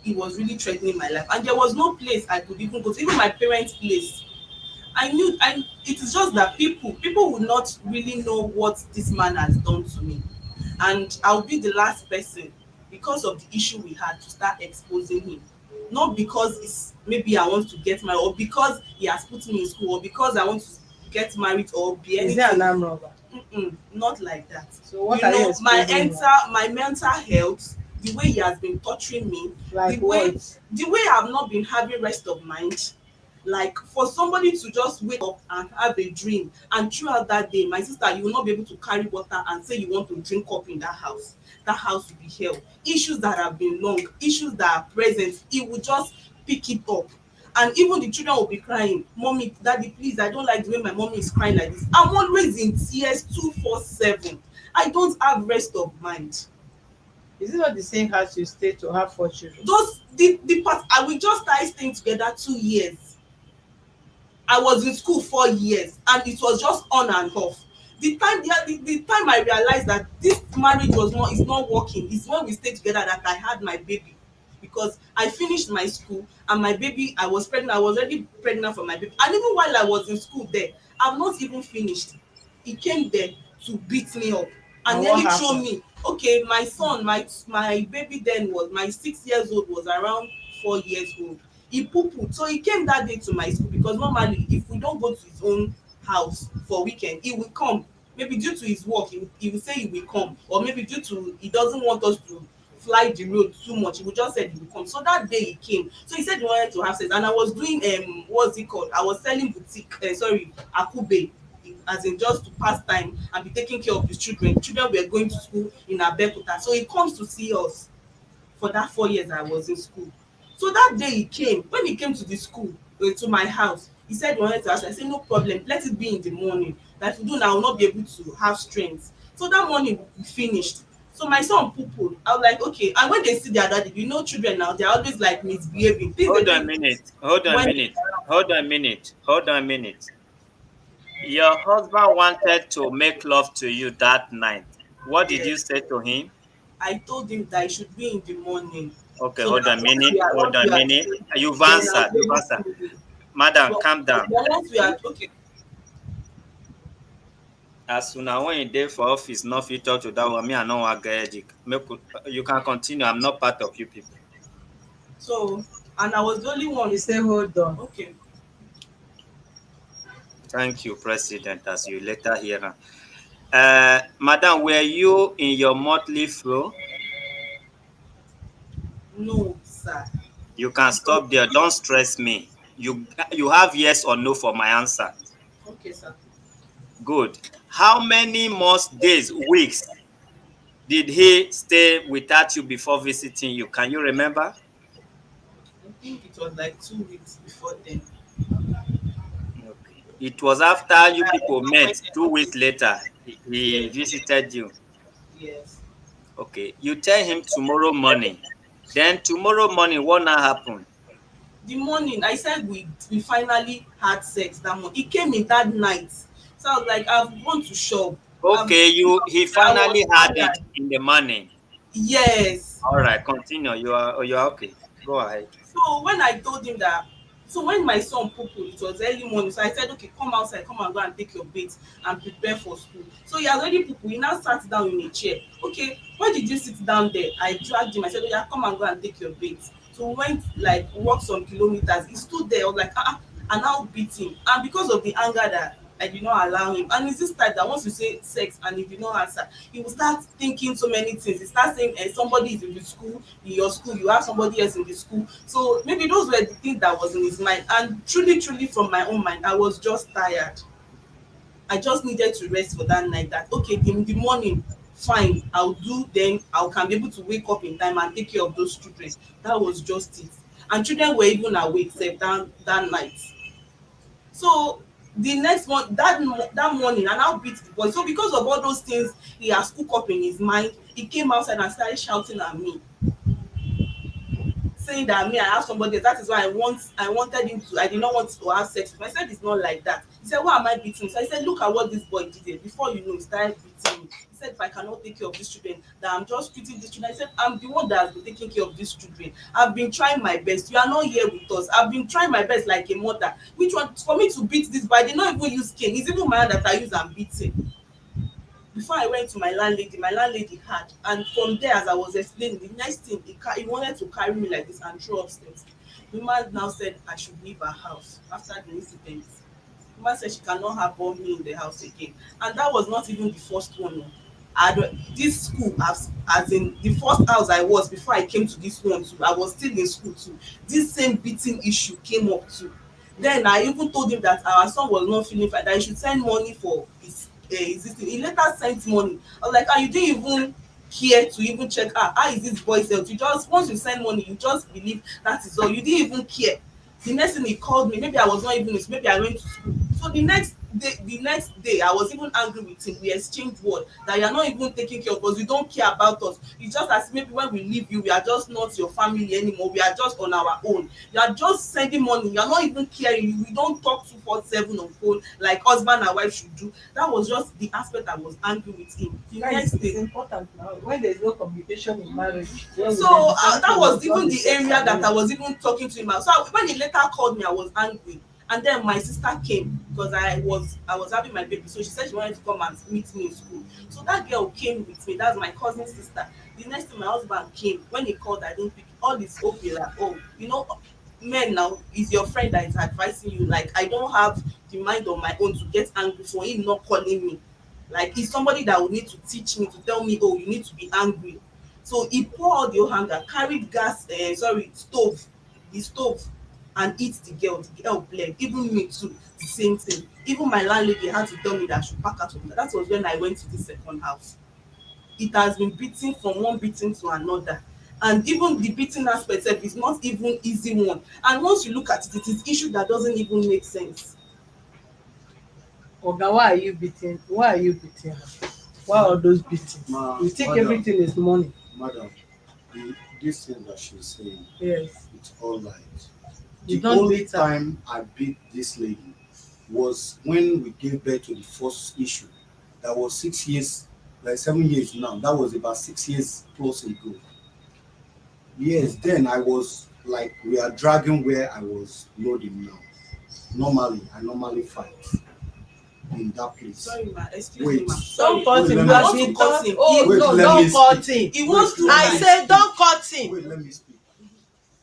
he was really threatening my life, and there was no place I could even go to, even my parents' place. I knew, and it is just that people would not really know what this man has done to me, and I'll be the last person, because of the issue we had, to start exposing him. Not because it's maybe I want to get married, or because he has put me in school, or because I want to get married, or be Is there an anything. arm robber? Not like that. So what You are you know, exposing him? my mental health, the way he has been torturing me, Like the way what? the way I've not been having rest of mind. Like, for somebody to just wake up and have a dream, and throughout that day, my sister, you will not be able to carry water and say you want to drink up in that house. That house will be hell. Issues that have been long, issues that are present, it will just pick it up. And even the children will be crying, mommy, daddy, please, I don't like the way my mommy is crying like this. I'm always in tears 247. I don't have rest of mind. Is it not the same house you stay to have 4 children? Those the part I we just started staying together 2 years. I was in school 4 years and it was just on and off. The time I realized that this marriage was not is not working is when we stayed together that I had my baby, because I finished my school and my baby, I was pregnant. I was already pregnant for my baby, and even while I was in school there, I've not even finished. He came there to beat me up and And what nearly throw happened? me. Okay, my son, my baby then was my 6 years old, was around 4 years old. He poo-pooed. So he came that day to my school, because normally if we don't go to his own house for weekend, he will come. Maybe due to his work, he will say he will come, or maybe due to he doesn't want us to fly the road too much, he will just say he will come. So that day he came. So he said he wanted to have sex, and I was doing what's it called? I was selling boutique, sorry, akube, as in just to pass time and be taking care of his children. Children were going to school in Abeokuta, so he comes to see us for that 4 years I was in school. So that day he came. When he came to the school, to my house, he said he wanted to ask. I said no problem, let it be in the morning. That if you do now, I will not be able to have strength. So that morning we finished. So my son poo. I was like, okay. And when they see their daddy, you know, children now, they're always like misbehaving. Things they Hold do on a minute. Hold on a when minute. Hold on a minute. Hold on a minute. Your husband wanted to make love to you that night. What did you yes, say to him? I told him that it should be in the morning. Okay, So hold that on a minute. Hold once on we a are minute. free, You've then I'll answered. be You've able answered. to. Madam, But, calm but down. once we are okay, As soon as when you dey for office, no fit talk to that one. Me, I no wan get headache. You can continue. I'm not part of you people. so and I was the only You one. say hold on. Okay, Thank you, President, as you later hear. Madam, were you in your monthly flow? no, sir. You can Because stop there. Don't stress me. You have yes or no for my answer. okay, sir. Good. How many months, days, weeks did he stay without you before visiting you? Can you remember? I think it was like 2 weeks before then. Okay. It was after you I people met went there. 2 weeks later. He Yes, visited you. yes. Okay. You tell him tomorrow morning. Then tomorrow morning, what now happened? The morning I said we finally had sex that morning. He came in that night. So I was like, I've gone to shop. I've Okay, he I was finally had it tired. in the morning. Yes. All right, continue. You are okay. Go ahead. So when I told him that, so when my son poo-poo, it was early morning. So I said, okay, come outside, come and go and take your bath and prepare for school. So he has already poo-poo. He now sat down in a chair. Okay, why did you sit down there? I dragged him. I said, oh yeah, come and go and take your bath. So we went like walk some kilometers. He stood there. I was like, and now beat him. And because of the anger that I did not allow him. And it's this type that once you say sex and he did not answer, he will start thinking so many things. He starts saying somebody is in the school, in your school, you have somebody else in the school. So maybe those were the things that was in his mind. And truly, from my own mind, I was just tired. I just needed to rest for that night. That okay, in the morning, fine, I'll do, then I can be able to wake up in time and take care of those children. That was just it. And children were even awake sef that night. So the next one that morning I now beat the boy. So because of all those things he has cook up in his mind, he came outside and started shouting at me, saying that me I have somebody else. That is why I wanted him to, I did not want to have sex with him. I said it's not like that. He said, why am I beating him? So I said, look at what this boy did here. Before you know, he started beating me. He said, if I cannot take care of these children, that I'm just treating these children. I said, I'm the one that has been taking care of these children. I've been trying my best. You are not here with us. I've been trying my best like a mother. Which one for me to beat this boy? I did not even use cane. It's even my hand that I use and beat him. Before I went to my landlady had, and from there, as I was explaining, the next thing he wanted to carry me like this and throw upstairs. The man now said I should leave her house after the incident. The man said she cannot have me in the house again, and that was not even the first one. This school, as in the first house I was before I came to this one too, I was still in school too. This same beating issue came up too. Then I even told him that our son was not feeling fine, that he should send money for his thing. He later sent money. I was like, you didn't even care to even check how is this boy's health. You just, once you send money, you just believe that is all. You didn't even care. The next thing he called me, maybe I was not even, maybe I went to school. So the next day I was even angry with him. We exchanged word that you are not even taking care of us, you don't care about us. It's just as maybe when we leave you, we are just not your family anymore, we are just on our own. You are just sending money, you are not even caring, we don't talk 247 on phone like husband and wife should do. That was just the aspect I was angry with him. The Guys, next it's day, important now when there's no communication in marriage. When we so then decide that to was withdraw even the the sex area that I agreement. was even talking to him about. So when he later called me, I was angry. And then my sister came because I was having my baby. So she said she wanted to come and meet me in school. So that girl came with me. That's my cousin's sister. The next time my husband came, when he called, I didn't pick. All this hope like, oh, men now is your friend that is advising you. Like I don't have the mind on my own to get angry for him not calling me. Like he's somebody that would need to teach me, to tell me, oh, you need to be angry. So he pour all the whole anger, carried gas, stove, the stove, and hit the girl. The girl bled. Even me too, the same thing. Even my landlady had to tell me that I should pack out of that. That was when I went to the second house. It has been beating from one beating to another. And even the beating aspect sef is not even easy one. And once you look at it, it is issue that doesn't even make sense. Oga, why are you beating? Why are you beating her? Why all those beatings? You think Madam, everything is money? madam, this thing that she's saying, Yes. it's all right. You The don't only beat her. time I beat this lady was when we gave birth to the first issue. That was 6 years, like 7 years now. That was about 6 years plus ago. Yes, then I was like, we are dragging where I was loading now. I normally fight in that place. Sorry ma, excuse me Wait, ma, Don't sorry. cut wait, him. let You me I have want speak. to been cut done. him. Oh Wait, no, let me don't cut speak. him. He Wait, wants to let I me say speak. don't cut him. Wait, let me speak.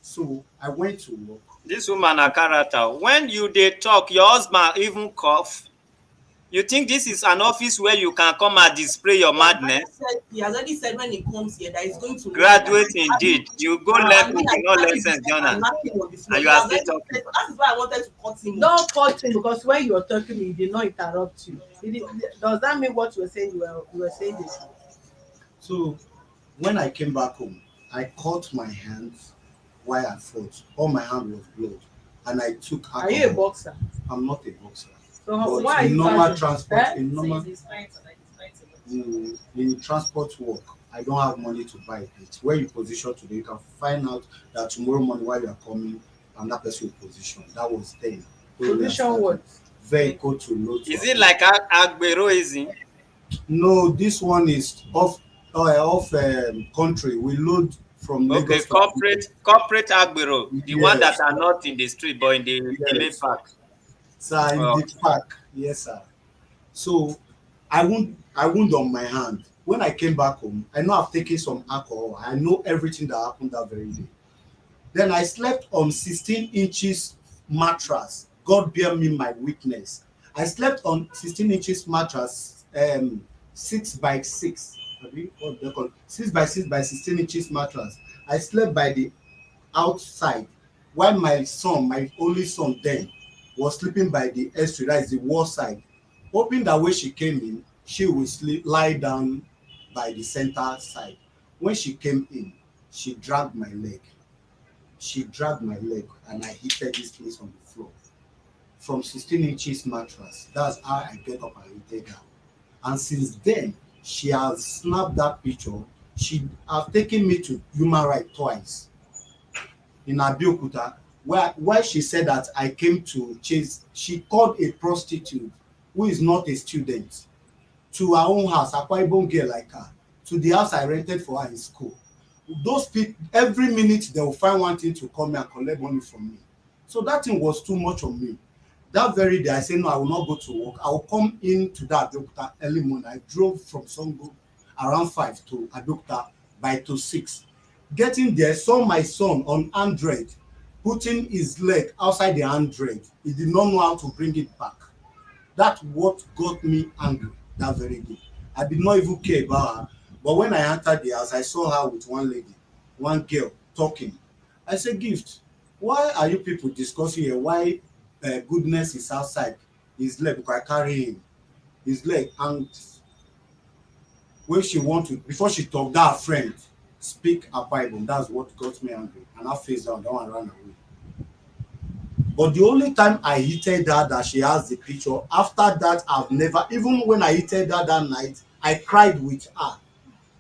So I went to work. This woman a character. When you dey talk, your husband even cough. You think this is an office where you can come and display your madness? He has already said when he comes here that he's going to knock that Graduate indeed. You go and level, me I you no carry the lessons, step Jonah, and knock him on the floor. and you He are has still already talking. said that is why I wanted to cut him off. Don't cut him because when you were talking, he did not interrupt you. Does that mean what you were saying? You were saying this. So when I came back home, I cut my hands while I fought. All my hand was blood, and I took Are you a alcohol. boxer? I'm not a boxer, So but why are in you normal fighting? transport, Eh? in transport work, I don't have money to buy it. Where you position today, you can find out that tomorrow morning while you are coming, another person will position. That was then. When we are Position starting what? vehicle to load to Is it Abuja. like Agberoism? No, this one is off country. We load from Okay, Lagos to Abuja. corporate Agbero, the one that Yes, are not in the street but in the main yes. park. Sir, in Oh, the park. Yes, sir. So I wound on my hand. When I came back home, I know I've taken some alcohol. I know everything that happened that very day. Then I slept on 16 inches mattress. God bear me my witness. I slept on 16 inches mattress, 6 by 6. What they call it? 6 by 6 by 16 inches mattress. I slept by the outside while my son, my only son then, was sleeping by the extra, that is the wall side. Hoping that when she came in, she would lie down by the center side. When she came in, she dragged my leg. She dragged my leg and I hit this place on the floor. From 16 inches mattress. That's how I get up and hit her. And since then, she has snapped that picture. She has taken me to human rights twice in Abeokuta, where she said that I came to chase. She called a prostitute who is not a student to her own house, Akwa Ibom girl like her, to the house I rented for her in school. Those people, every minute they will find one thing to come and collect money from me. So that thing was too much on me. That very day, I said, no, I will not go to work. I will come into that Abeokuta early morning. I drove from Songo around 5 to Abeokuta by to 6. Getting there, saw my son on Android, putting his leg outside the Android. He did not know how to bring it back. That's what got me angry that very day. I did not even care about her. But when I entered the house, I saw her with one lady, one girl talking. I said, Gift, why are you people discussing here? Why goodness is outside his leg? Because I carry him, his leg. And when she want to, before she talk, that friend speak a Bible. That's what got me angry. And I face down, that one ran away. But the only time I heated her that she has the picture, after that I've never, even when I heated her that night, I cried with her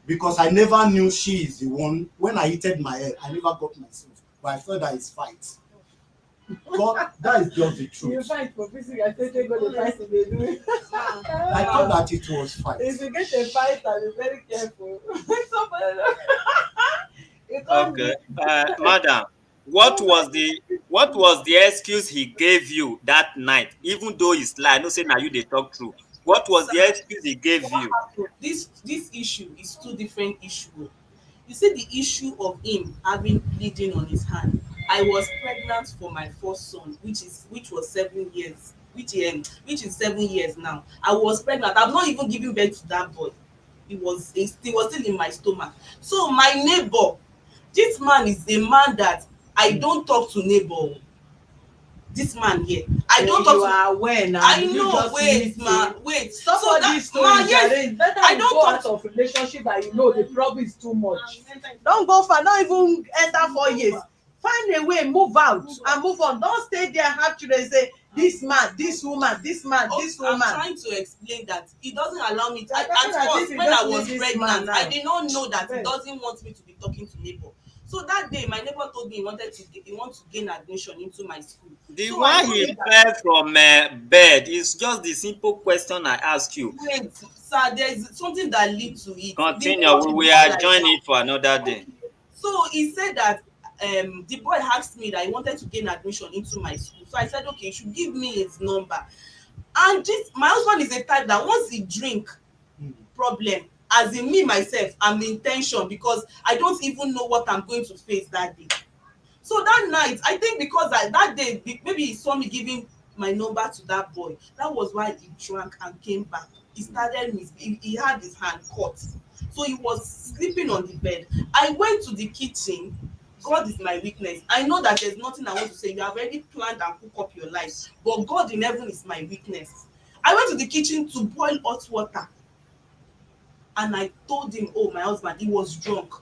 because I never knew she is the one. When I heated my head, I never got myself. But I thought that is fight. God, that is just the You truth. fight for peace, you are taking go the fight in the doing. I thought that it was fight. If you get a fight, be very careful. Somebody, you can't Okay. be. Madam, what was the excuse he gave you that night? Even though it's lie, no say now you they talk true. What was Sir, the excuse he gave what you? happened? This issue is two different issues. You see the issue of him having bleeding on his hand. I was pregnant for my first son, which was 7 years, which is 7 years now. I was pregnant. I've not even given birth to that boy. He was still in my stomach. So my neighbor, this man is a man that I don't talk to neighbor. This man here, I don't You talk to. are aware now. I Did you know. just Wait, meet ma, him? wait. Stop So all that these ma, stories, yes, Jare. It's better I you don't go out talk. of relationship and you know the problem is too much. Don't go far. Don't even enter 4 years. Find a way, move out and move on. Don't stay there and have children say this man, this woman, this man, Oh, this I'm woman. trying to explain that it doesn't allow me to, You're at talking as if first you when I just was need this man pregnant, I now. did not know that he Yes. doesn't want me to be talking to neighbor. So that day my neighbor told me he wants to gain admission into my school. The So I one told he him that, fell from bed is just the simple question I ask you. wait, sir, there is something that lead to it. The Continue. boy We did are like joining that. it for another day. Okay. So he said that the boy asked me that he wanted to gain admission into my school. So I said, okay, you should give me his number. And this my husband is a type that once he drink, problem, as in me myself, I'm in ten sion because I don't even know what I'm going to face that day. So that night, I think because that day maybe he saw me giving my number to that boy, that was why he drank and came back. He started he had his hand cut, so he was sleeping on the bed. I went to the kitchen. God is my weakness. I know that there's nothing I want to say. You have already planned and cook up your life, but God in heaven is my weakness. I went to the kitchen to boil hot water and I told him, oh, my husband, he was drunk.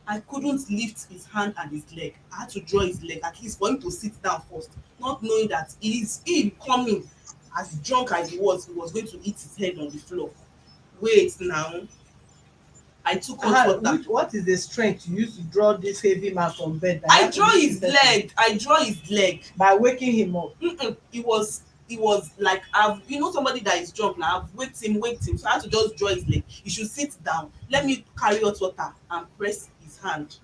I couldn't lift his hand and his leg. I had to draw his leg at least for him to sit down first, not knowing that he coming as drunk as he was going to hit his head on the floor. Wait now, I took hot water. What is the strength you use to draw this heavy man from bed? That you I have to draw lift his his head leg. I draw his leg. by waking him up. He was like, somebody that is drunk now, I've waked him, so I had to just draw his leg. He should sit down, let me carry hot water and press his hand.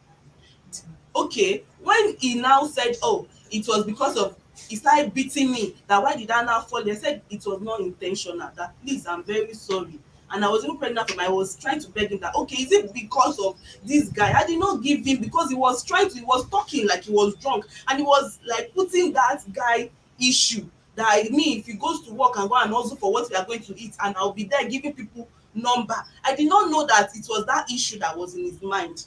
Okay, when he now said, oh, it was because of, he started beating me, that why did I now fall? They said it was not intentional, that please, I'm very sorry. And I was even pregnant for him. I was trying to beg him that, okay, is it because of this guy? I did not give him, because he was talking like he was drunk, and he was like putting that guy issue that if he goes to work and go and hustle for what we are going to eat, and I'll be there giving people number. I did not know that it was that issue that was in his mind.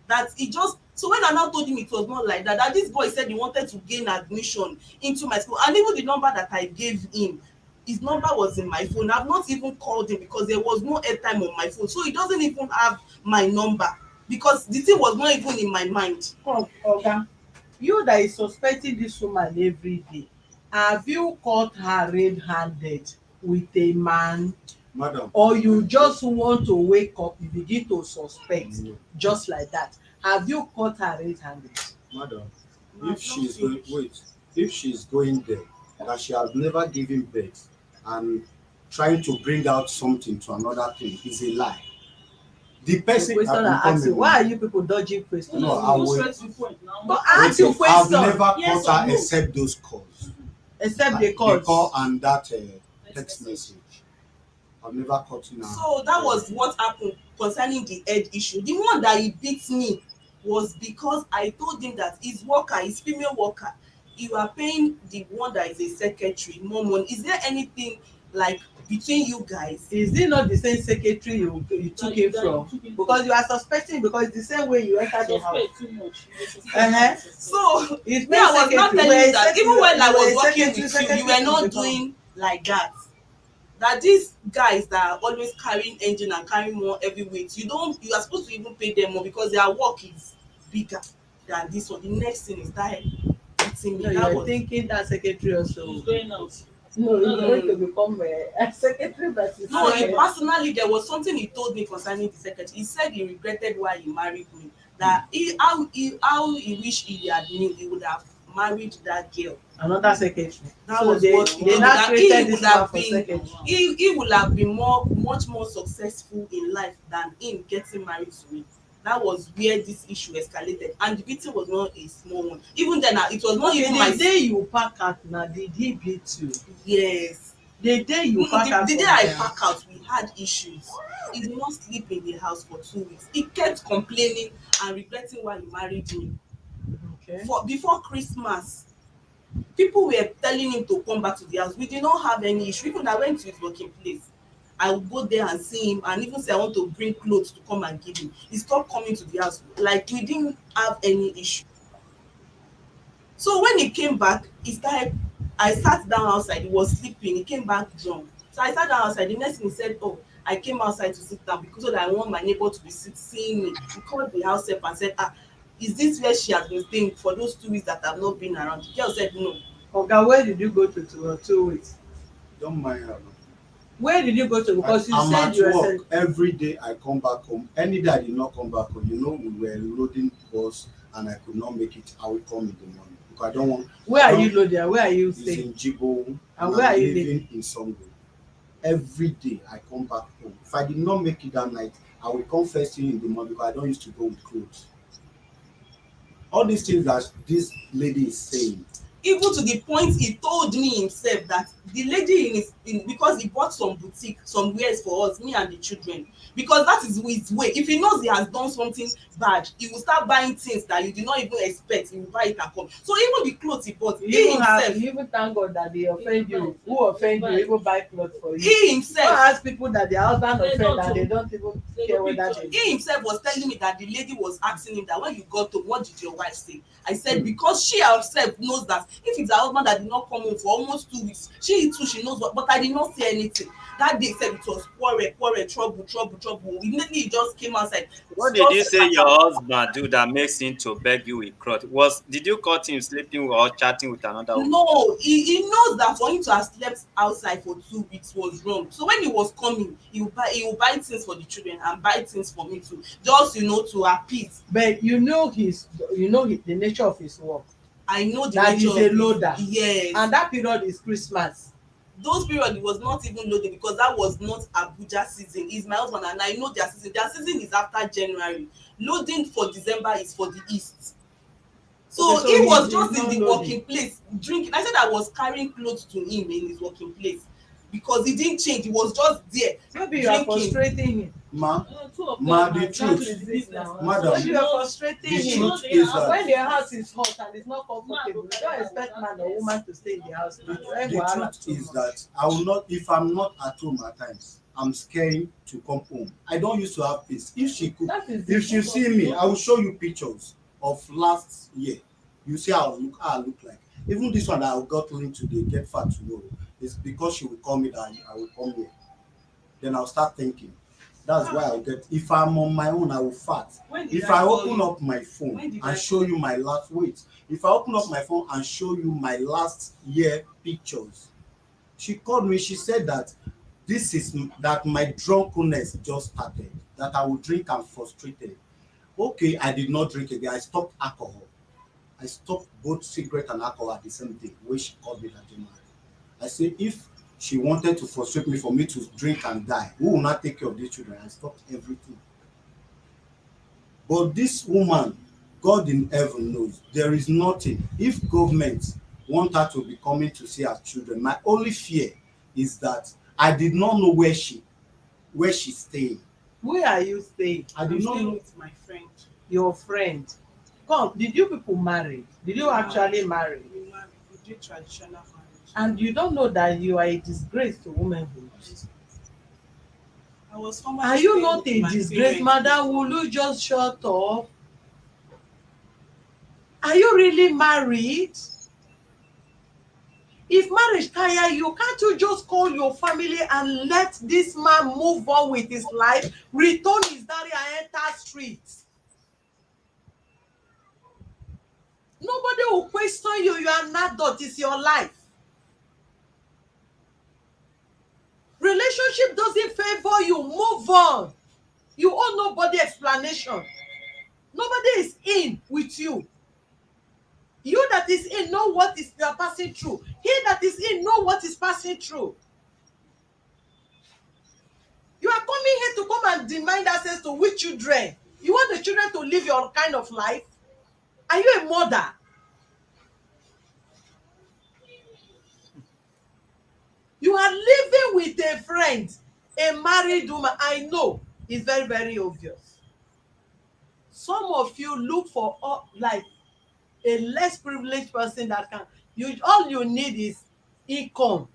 That he just, so when I now told him it was not like that, that this boy said he wanted to gain admission into my school, and even the number that I gave him, his number was in my phone. I've not even called him because there was no airtime on my phone, so he doesn't even have my number because the thing was not even in my mind. Come, Oga, you that is suspecting this woman every day, have you caught her red-handed with a man, Madam, or you just want to wake up, you begin to suspect mm, just like that? Have you caught her red-handed? madam, No, if I've not she's going, finished. wait, if she's going there, that she has never given birth and trying to bring out something to another thing is a lie. The The person question that I will come ask you, in, why are you people dodging questions? no, I will. But I ask you Okay, I've question, never Yes caught or her no? except those calls. except the The call calls. and that text message. I've never caught in her. So that was what happened concerning the head issue. The one that he beat me was because I told him that his worker, his female worker, you are paying the one that is a secretary more money. Is there anything like between you guys? Is it not the same secretary you took him from? Because you are suspecting, because it's the same way you enter the house. So It's me, main I was not secretary. telling you that even when I was working secretary, with you, you secretary were to not become. doing like that. That these guys that are always carrying engine and carrying more heavy weight, you are supposed to even pay them more because their work is bigger than this one. The next thing is that beating me. No, That you're was thinking that secretary also. Who's going out? No, he's going to become a secretary, but he's no. secretary. Personally, there was something he told me concerning the secretary. He said he regretted why he married me. That how he wished he had knew he would have married that girl. Another secretary. That So was what he they told me. now That created he this would man have for been secretary. he would have been much more successful in life than him getting married to me. That was where this issue escalated, and the beating was not a small one. Even then, it was not Okay, even my the day you pack out now, did he beat you? yes. The day you pack out The day from I there. pack out, we had issues. He did not sleep in the house for 2 weeks. He kept complaining and regretting why he married me. Okay. Before Christmas, people were telling him to come back to the house. We did not have any issue. Even I went to his working place. I would go there and see him and even say I want to bring clothes to come and give him. He stopped coming to the house. Like we didn't have any issue. So when he came back, I sat down outside. He was sleeping. He came back drunk. So I sat down outside. The next thing he said, oh, I came outside to sit down because so that I want my neighbor to be seeing me. He called the house help and said, is this where she has been staying for those 2 weeks that I've not been around? The girl said no. Oga, where did you go to 2 weeks? Don't mind her. Where did you go to? Because you I'm said at you were work sent. every day. I come back home. Any day I did not come back home, we were loading bus and I could not make it. I will come in the morning because I don't want. Where are you loading? Where are you It's staying? in Jibo And where are I'm you living in Songo. Every day I come back home. If I did not make it that night, I will come first thing in the morning because I don't used to go with clothes. All these things that this lady is saying. Even to the point he told me himself that the lady because he bought some boutique some wares for us, me and the children, because that is his way. If he knows he has done something bad, he will start buying things that you did not even expect. He will buy it and come. So even the clothes he bought, You even thank God that they offend you. Who offend you? Even buy clothes for you. He himself. Don't ask people that their husband offend and they don't even care whether they. He himself was telling me that the lady was asking him that when you got home, what did your wife say? I said because she herself knows that if it's her husband that did not come home for almost 2 weeks, she too, she knows what. But I did not say anything. That day said it was quarrel, trouble. Immediately he just came outside. What did you say your husband do that makes him to beg you with cloth? Did you caught him sleeping or chatting with another woman? No, he knows that for him to have slept outside for 2 weeks was wrong. So when he was coming, he will buy things for the children and buy things for me too, just to appease. But the nature of his work. I know the That nature is a of loader. Yes. And that period is Christmas. Those period it was not even loading because that was not Abuja season. He's my husband and I know their season. Their season is after January. Loading for December is for the east. So he was just in the working place drinking. I said I was carrying clothes to him in his working place because he didn't change. He was just there. Maybe you are frustrating him. The truth, madam, Maybe you are frustrating the him. truth is that When your house is hot and it's not comfortable, you don't expect man or woman to stay in the house. the truth is that I will not, if I'm not at home at times, I'm scared to come home. I don't used to have peace. If you see me, I will show you pictures of last year. You see how I look like. Even this one that I got linked today, get fat tomorrow, is because she will call me that I will come here. Then I'll start thinking. That's why I'll get. If I'm on my own, I will fat. If I open up my phone and show you my last if I open up my phone and show you my last year pictures, she called me. She said that that my drunkenness just started. That I would drink and frustrated. Okay, I did not drink again. I stopped alcohol. I stopped both cigarette and alcohol at the same day. When she called me that January, I said if she wanted to frustrate me for me to drink and die, who will not take care of these children? I stopped everything. But this woman, God in heaven knows, there is nothing. If government want her to be coming to see her children, my only fear is that I did not know where she's staying. Where are you staying? I did not know. With my friend. Your friend. Come, did you people marry? Did you actually marry? We married. We did traditional marriage. And you don't know that you are a disgrace to womanhood. I was formerly Are you staying not with a my disgrace, parents. madam? Will you just shut up? Are you really married? If marriage tire you, can't you just call your family and let this man move on with his life, return his daddy and enter streets? Nobody will question you. You are an adult. It's your life. Relationship doesn't favor you. Move on. You owe nobody explanation. Nobody is in with you. You that is in know what is you are passing through. He that is in know what is passing through. You are coming here to come and demand access to which children? You want the children to live your kind of life? Are you a mother? You are living with a friend, a married woman. I know it's very, very obvious. Some of you look for like a less privileged person that can. All you need is income.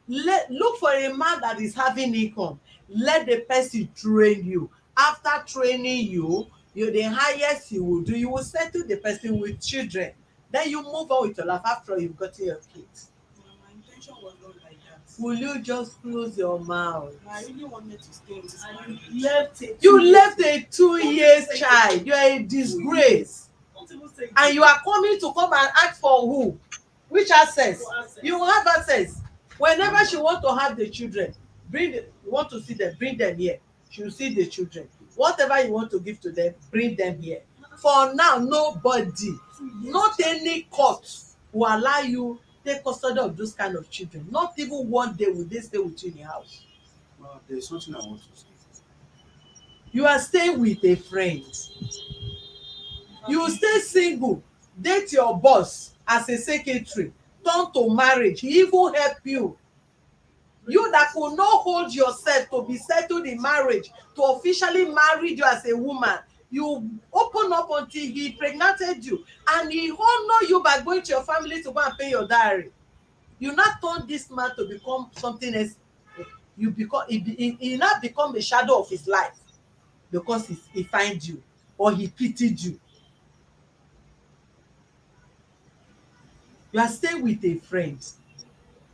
Look for a man that is having income. Let the person train you. After training you, the highest you will do, you will settle the person with children. Then you move on with your life after you've gotten your kids. My intention was not like that. Will you just close your mouth? I really wanted to stay in this And marriage. You left a 2 years child. You are a disgrace. Don't even say And you are coming to come and ask for who? Which access? For access. You will have access. Whenever she want to have the children, you want to see them, bring them here. She will see the children. Whatever you want to give to them, bring them here. For now, nobody, not any court will allow you take custody of those kind of children. Not even one day will they stay with you in the house. There's something I want to say. You are staying with a friend. You stay single, date your boss as a secretary, turn to marriage, he even help you. You that could not hold yourself to be settled in marriage, to officially marry you as a woman, you open up until he impregnated you, and he honor you by going to your family to go and pay your dowry. You not turn this man to become something else. You become he now become a shadow of his life because he find you or he pitied you. You are staying with a friend.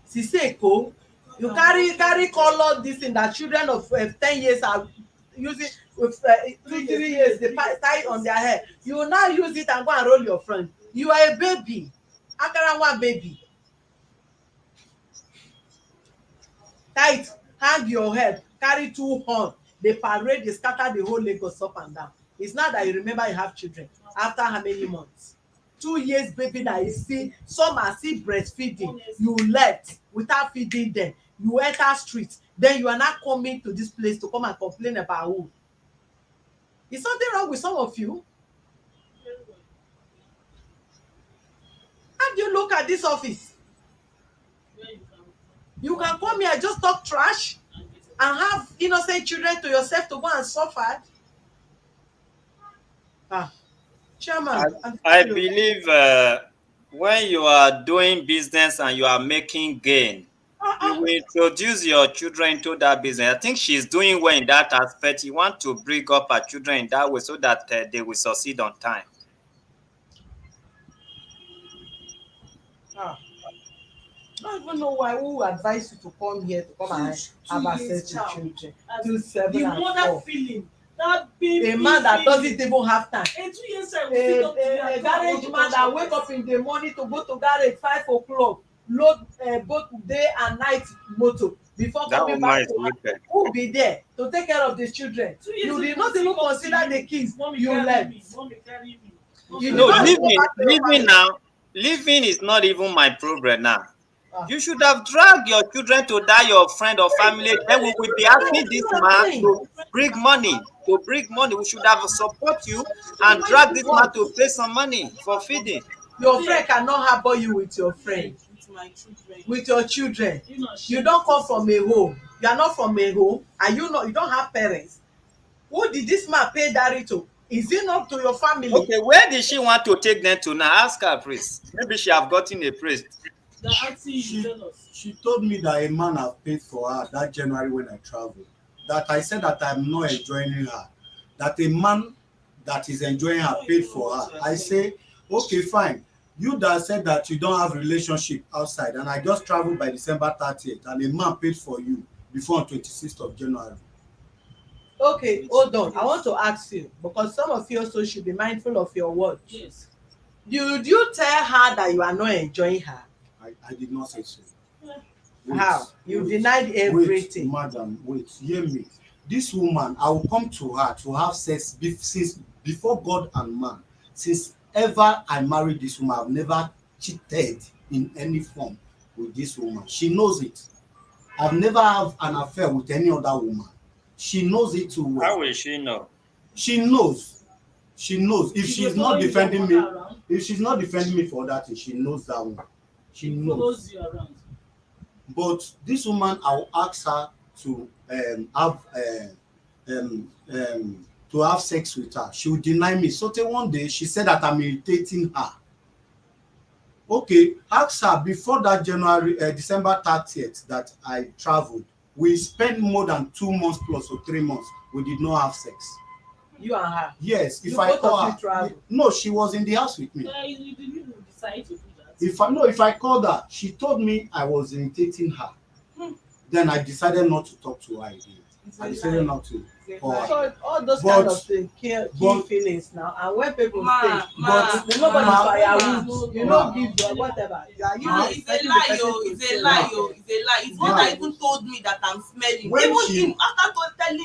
Siseko, you carry color this thing that children of 10 years are using with 2 3 years they tie on their hair. You will now use it and go and roll your friend. You are a baby. Akarawa baby. Tie it, hang your head, carry 2 horn, dey parade, dey scatter the whole Lagos up and down. It's not that you remember you have children after how many months? 2 years baby that is still, some are still breastfeeding. You left without feeding them. You enter street, then you are not coming to this place to come and complain about who? Is something wrong with some of you? How do you look at this office? You can come here just talk trash and have innocent children to yourself to go and suffer. Chairman, I believe when you are doing business and you are making gain, you will introduce your children into that business. I think she's doing well in that aspect. You want to bring up her children in that way so that they will succeed on time. I don't even know why who advise you to come here to come and have access to children. 2, 7, the and mother 4. feeling, that baby A man that doesn't feeling. even have time. A 2 years old will sit up to me A and garage man that wake up in the morning to go to garage 5 o'clock, load both day and night motor before That coming woman back is to work. wicked. Who be there to take care of the children? 2 years You did old not will even sit up to consider the you. kids. Mommy You carry left. me, mommy carry me. You No, did not go living, back to your family. now. Living is not even my problem now. Ah. You should have dragged your children to that your friend or family. Then we will be asking this man to bring money. We should have support you and drag this man to pay some money for feeding. Your friend cannot harbor you with your friend, With my children. with your children. You know, You don't come from a home. You are not from a home, and you don't have parents. Who did this man pay dowry to? Is it not to your family? Okay, where did she want to take them to now? Ask her, please. Maybe she have gotten a priest. the auntie you tell us. She told me that a man have paid for her that January when I traveled. That I said that I'm not enjoying her. That a man that is enjoying her paid for her. I say, okay, fine. You that said that you don't have relationship outside, and I just traveled by December 30th, and a man paid for you before on 26th of January. Okay, hold on. I want to ask you, because some of you also should be mindful of your words. Yes. Did you tell her that you are not enjoying her? I did not say so. How? You wait, denied everything. Madam, wait, hear me. This woman, I will come to her to have sex since before God and man. Since ever I married this woman, I've never cheated in any form with this woman. She knows it. I've never have an affair with any other woman. She knows it too How well. will she know? She knows. She knows. If She she's dey not follow you defending waka me, around. if she's not defending me for that thing, she knows that one. She She knows. follows you around. But this woman, I will ask her to have to have sex with her. She will deny me. So till one day she said that I'm irritating her. Okay, ask her before that December 30th that I traveled. We spent more than 2 months plus or 3 months. We did not have sex. You and her. Yes, if You I both call of you her, travel. no, she was in the house with me. You didn't decide to do that. If I called her, she told me I was irritating her. Then I decided not to talk to her again. It's I a decided lie. not to It's a call lie. her. So all those But- kind of things kill but- feelings now. And when people Ma, say, ma, nobody ma, firewood, you ma, know, give your whatever. You are Ma, using it's a expecting the lie, person yo. to It's a say lie, that. yo. It's a lie. It's Ma. one that even told me that I'm smelling. When Even she- him, after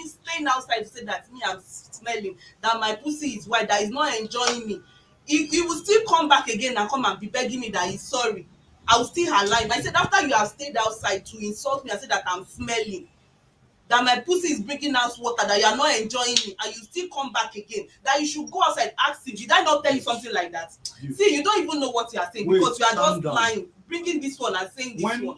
staying outside to say that me, I'm smelling, that my pussy is white, that he's not enjoying me. He will still come back again and come and be begging me that he's sorry. I will still allow him. I said, after you have stayed outside to insult me, I said that I'm smelling, that my pussy is bringing out water, that you are not enjoying me, and you still come back again, that you should go outside, ask him. Did I not tell you something like that? See, you don't even know what you are saying. Wait, Because you are calm just down. lying, bringing this one and saying this When- one.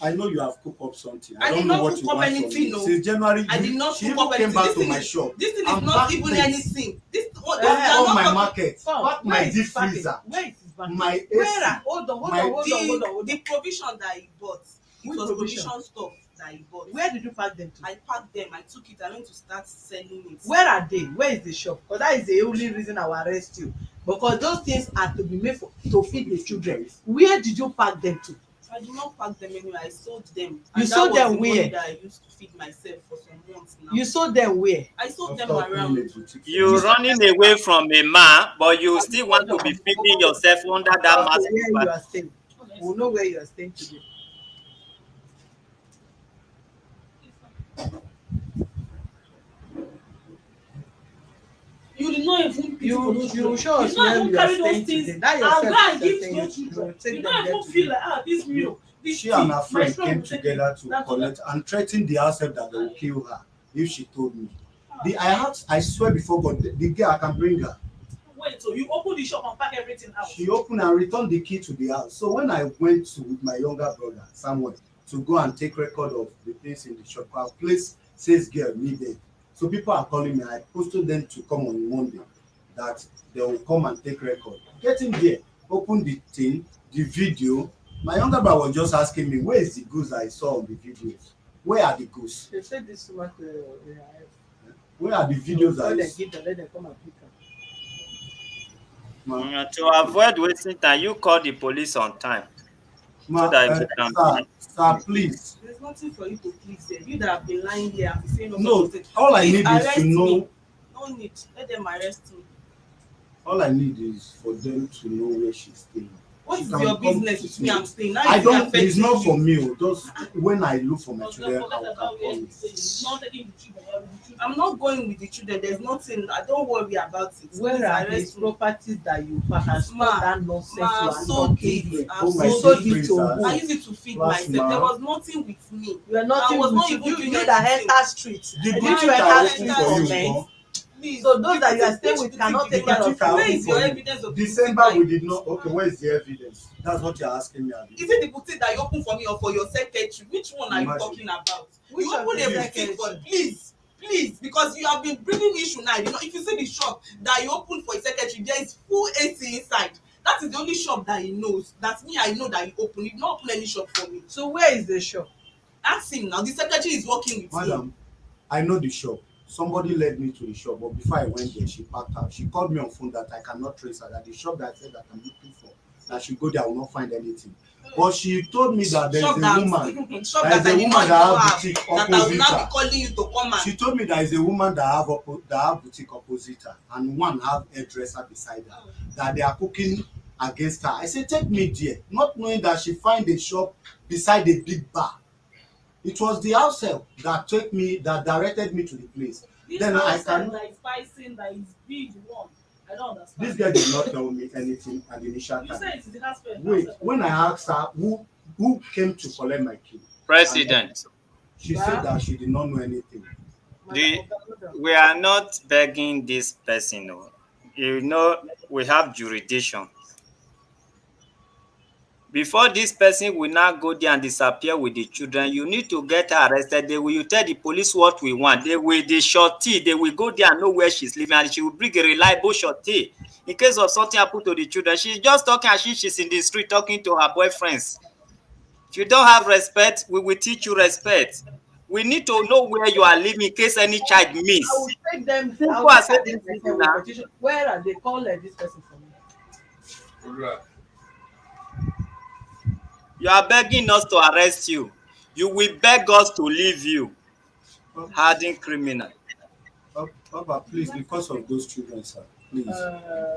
I know you have cooked up something. I I don't did know not what cook you up want from anything, me. no. Since January, I did not she cook even up came anything. back This to thing my is- shop. This thing is and not packed even things. anything. This what Eh, we are all not my talking- market, Come, pack where my is deep his package? freezer, Where is his package? my AC. Where are? Hold on. The provision that he bought, it Which was provision? provision stuff that he bought. Where did you pack them to? I packed them, I took it, I went to start selling it. Where are they? Where is the shop? Because that is the only reason I will arrest you. Because those things are to be made to feed the children. Where did you pack them to? I did not pack them anywhere, I sold them. You And sold that was them the money where? that I used to feed myself for some months now. You sold them where? I sold them After opening around. a boutique. You running away from a man, but you still want to be feeding yourself under that Talk to massive where you bag. are staying. We'll know where you are staying today. You did not even pity for those You children. show us did not where even you are carry those staying things today. That and yourself go and is give saying to those you children. take You them don't there even today. feel like this meal, this She and tea, her my friend friend came will take together it. to That's collect and threatened the herself that they will kill her if she told me. I swear before God, the girl, I can bring her. Wait, so you open the shop and pack everything out? She opened and returned the key to the house. So when I went to with my younger brother Samuel to go and take record of the things in the shop, our place says girl needed. So people are calling me. I posted them to come on Monday, that they will come and take record. Getting there, open the thing, the video. My younger brother was just asking me, where is the goose I saw on the videos? Where are the goose? They said this woman Where are the videos let I them saw? give them, let them come and pick them. To avoid wasting time, you call the police on time so that you can. Sir, please. There's nothing for you to please them. You that have been lying here and be saying No, all I Please need is arrest to know. me. No need. Let them arrest me. All I need is for them to know where she's staying. What She is can your come business to with see me? me. I'm staying. Now I it's don't. affecting It's not you. for me. Just when I look for my children, I will call you. I'm not going with the children. There's nothing. I don't worry about it. Where Please are arrest these me. properties that you pack and stop Ma, that nonsense ma, you are so not deep. giving? I'm Oh my so so deep deep. to freezers. who? I use it to feed Last myself. There month. was nothing with me. You are nothing I was with not you. even doing You that anything. enter streets. The Did boutique you I enter opened streets for for you, men? Nko. Please. So those that you are Which staying with boutique cannot did take you care of boutique I Where you. is opened your for you. evidence of the December boutique we that you- did not. Okay, where is the evidence? That's what you're asking me, Abi. Is it the boutique that you open for me or for your secretary? Which one are you Imagine. talking about? Which You of open the a boutique for secretary? please, because you have been bringing issue now. You know, if you see the shop that you open for a secretary, there is full AC inside. That is the only shop that he knows. That's me. I know that he open. He did not open any shop for me. So where is the shop? Ask him now. The secretary is working with him. Madam, I know the shop. Somebody led me to the shop, but before I went there, she packed out. She called me on phone that I cannot trace her. That the shop that I said that I'm looking for that she go there, I will not find anything. But she told me that there Shop is a that woman, shop there is that I a did woman not that even have have, boutique that I will opposite now be her. calling you to come She and told me there is a woman that have boutique opposite her, and one have hairdresser beside her, that they are cooking against her. I said, take me there, not knowing that she find a shop beside a big bar. It was the house help that took me, that directed me to the place. this Then I house can. that is spicing, that is big one. I don't understand. This girl did not tell me anything at the initial You time. say it's the husband. Wait, when I asked her who came to collect my key, and President, she said that she did not know anything. we are not begging this person. No. You know, we have jurisdiction. Before this person will now go there and disappear with the children, you need to get her arrested. They will you tell the police what we want. They will the shorty. They will go there and know where she's living, and she will bring a reliable shorty. In case of something happen to the children, she's just talking as if she's in the street talking to her boyfriends. If you don't have respect, we will teach you respect. We need to know where you are living in case any child I will miss. take them. I Simple will as take her there ABCD myself with now. petition. Where are they? Call this person for me. You are begging us to arrest you. You will beg us to leave you. Hardened criminal. Papa, please, because of those children, sir, please.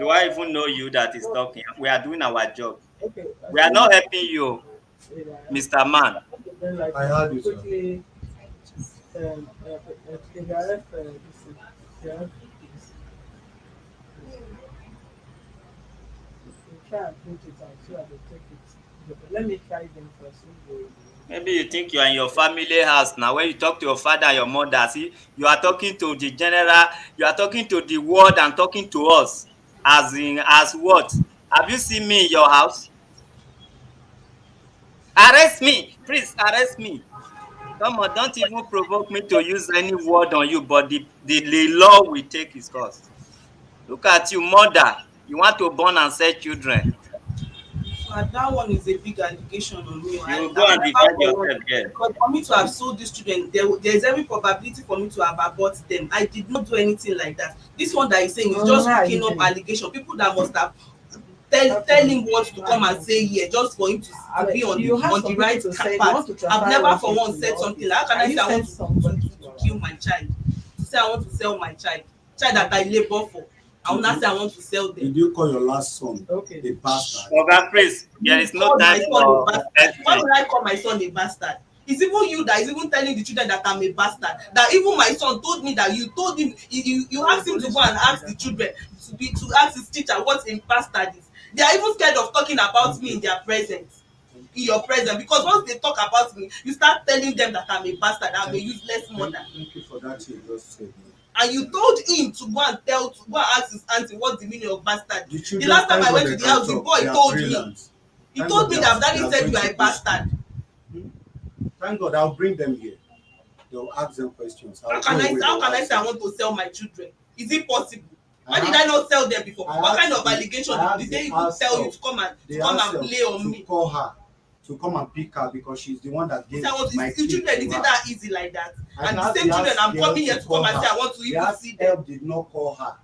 Do I even know you that is talking? We are doing our job. Okay. We are not helping you, Yeah, Mr. Man. then like I heard you, sir. quickly they arrest this they arrest this. You try and print it out so that they take it. But let me try them first. Maybe you think you are in your family house now. When you talk to your father and your mother, see, you are talking to the general, you are talking to the world and talking to us. As what? Have you seen me in your house? Arrest me. Please arrest me. Come on, don't even provoke me to use any word on you, but the law will take its course. Look at you, mother. You want to born and set children. and that one is a big allegation on me. You will go I've and never defend for one, yourself there. because for me to have sold these children, there is every probability for me to have aborted them. I did not do anything like that. This one that is saying is just How are picking you up doing? allegation. People that must have tell him what to come and say here, just for him to be on You have on some the right people to say they path. want to transfer I've never one for case one to said your something office. like, how can I Can say you I want send somebody to to our kill my child? To say I want to sell my child that I labor for. I will not say I want to sell them. Did you call your last son Okay. a bastard? Oga, please, there You is no called time my son a for bastard. Why exchange. would I call my son a bastard? It's even you that is even telling the children that I'm a bastard. That even my son told me that you told him, you asked him to go and ask the children to ask his teacher what a bastard is. They are even scared of talking about me in their presence, in your presence, because once they talk about me, you start telling them that I'm a bastard, I'm a useless mother. Thank you for that you just said. And you told him to go and ask his auntie what's the meaning of bastard. The The children, last time thank I God went they to the can house, the talk. boy They are told me. brilliant. He Thank told God me they that they daddy are said going you are to a preach school. bastard. Thank God, I'll bring them here. They'll ask them questions. How I'll can go I away, how they'll can I ask say I them. want to sell my children? Is it possible? Why I did I asked- not sell them before? I What kind asked of the- allegation I asked did the they even tell you herself- to come and play on to me? call her, to come and pick her because she's the one that Is gave my the key children, to is it her. that easy like that? I And the asked same the children, house I'm girl coming here to come call and say her. I want to The even house see them. help did not call her.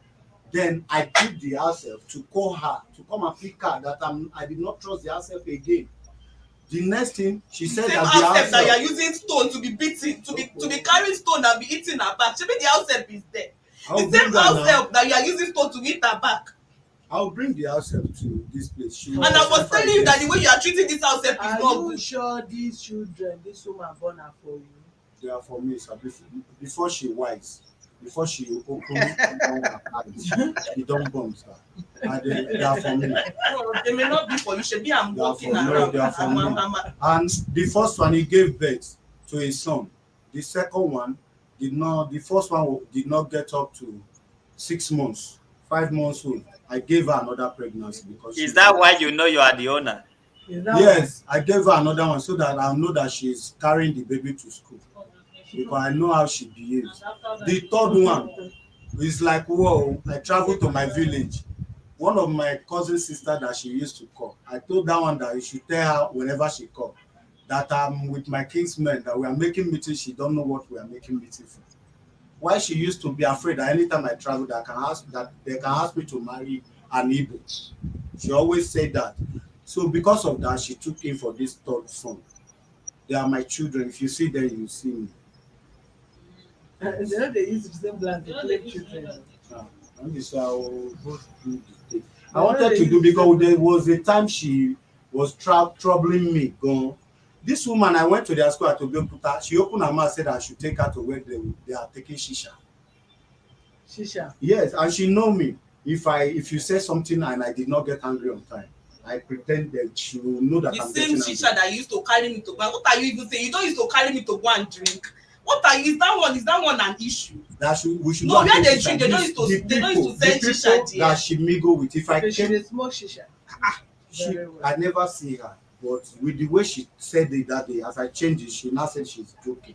Then I took the house help to call her to come and pick her. That I did not trust the house help again. The next thing she The said same that the house house that you are help. using stone to be beating, to be carrying stone and be eating her back. Maybe the house help is there. I'll The bring same her house now. help that you are using stone to eat her back. I'll bring the house help to this place. She will And I was testify telling you that the against way you are treating this house help is Are not you good. sure these children, this woman born are for you? They are for me, sir. Before she wise, before she open her eyes, she don't bomb, sir. And they are for me. No, they may not be for you. Shebi, I'm They are walking for me. around. They are for me. I'm And the first one, he gave birth to a son. The second one did not. The first one did not get up to 6 months, 5 months old. I gave her another pregnancy because Is she. that why you know you are the owner? Is that Yes, I gave her another one so that I know that she's carrying the baby to school because I know how she behaves. The third one is like, whoa, I traveled to my village. One of my cousin sister that she used to call, I told that one that you should tell her whenever she call that I'm with my kinsmen, that we are making meetings. She don't know what we are making meeting for. Why she used to be afraid that anytime I travel that they can ask me to marry an Igbo. She always said that. So because of that, she took in for this third son. They are my children. If you see them, you see me. They know they use the same plan to play children. Ah, and this I will both do the thing. I They know wanted they to use do the because same there plan. was a time she was troubling me. Gone. This woman, I went to their school at Obeokuta. She opened her mouth, said I should take her to where they are taking shisha. Shisha. Yes, and she know me. If you say something and I did not get angry on time, I pretend that she will know that The I'm same getting shisha angry. that you used to carry me to go. What are you even saying? You don't used to carry me to go and drink. What are you? Is that one an issue? That we should go No, and where take they shisha. drink, they don't used to The sell people shisha that there. she mingle with, if I Okay, she came, dey smoke shisha. Very well. I never see her. But with the way she said it that day, as I changed it, she now said she's joking.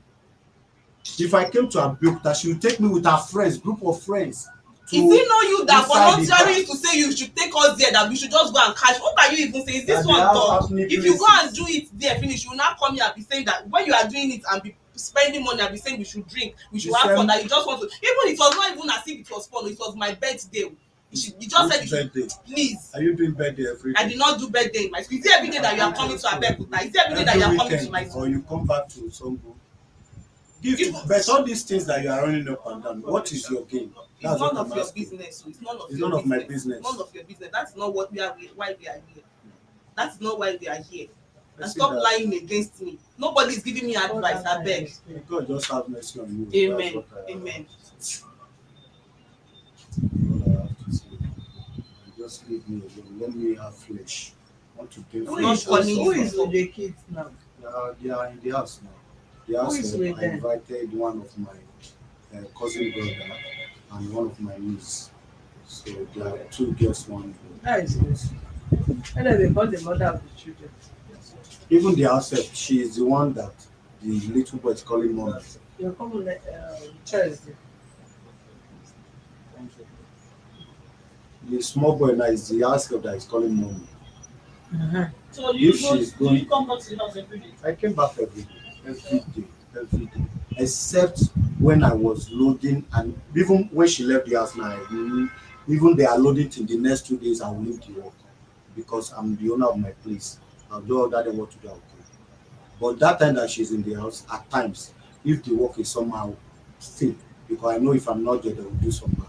If I came to Abuja, she would take me with her friends, group of friends, to Is it not you that inside the bar. voluntarily used to say you should take us there, that we should just go and catch? What are you even saying? Is this That they one have done? happening If you go and places. do it there, finish, you will now come here and be saying that when you are doing it and be spending money and be saying we should drink, we should The have fun, same- that you just want to. Even it was not even as if it was fun, it was my birthday. You just said you Which should, birthday? please. Are you doing birthday every I day? did not do birthday in my school. Is it every day that you are coming to Abeokuta? Is it every day that you are coming to my Weekend, school? or you come back to Sombo. If- But all these things that you are running up and down, what is your gain? It's That's none what of I'm your asking. business. It's none of It's your none of my business. business. None of your business. That's not what why we are here. That's not why we are here. I And see stop that. lying against me. Nobody is giving me advice. I beg. God just have mercy on you. That's Amen. what I Amen. all I have to say. Just leave me alone. Let me have flesh. I want to gain Who Not is, flesh. calling who you is for- with the kids now? They are in the house now. The house, is with I them? invited one of my cousin brother and one of my niece. So there are two girls, one boy. That is good. And then they call the mother of the children. Even the herself, she is the one that the little boy is calling mommy. You're coming Thursday. The small boy now is the herself that is calling mommy. Uh-huh. So If she's going, come back to the house every day? I came back every day, except when I was loading, and even when she left the house now, I knew, even they are loading till the next 2 days, I will leave the work because I'm the owner of my place. I'll do all that I want to do. I'll go. But that time that she's in the house, at times, if the work is somehow still, because I know if I'm not there, they will do somehow.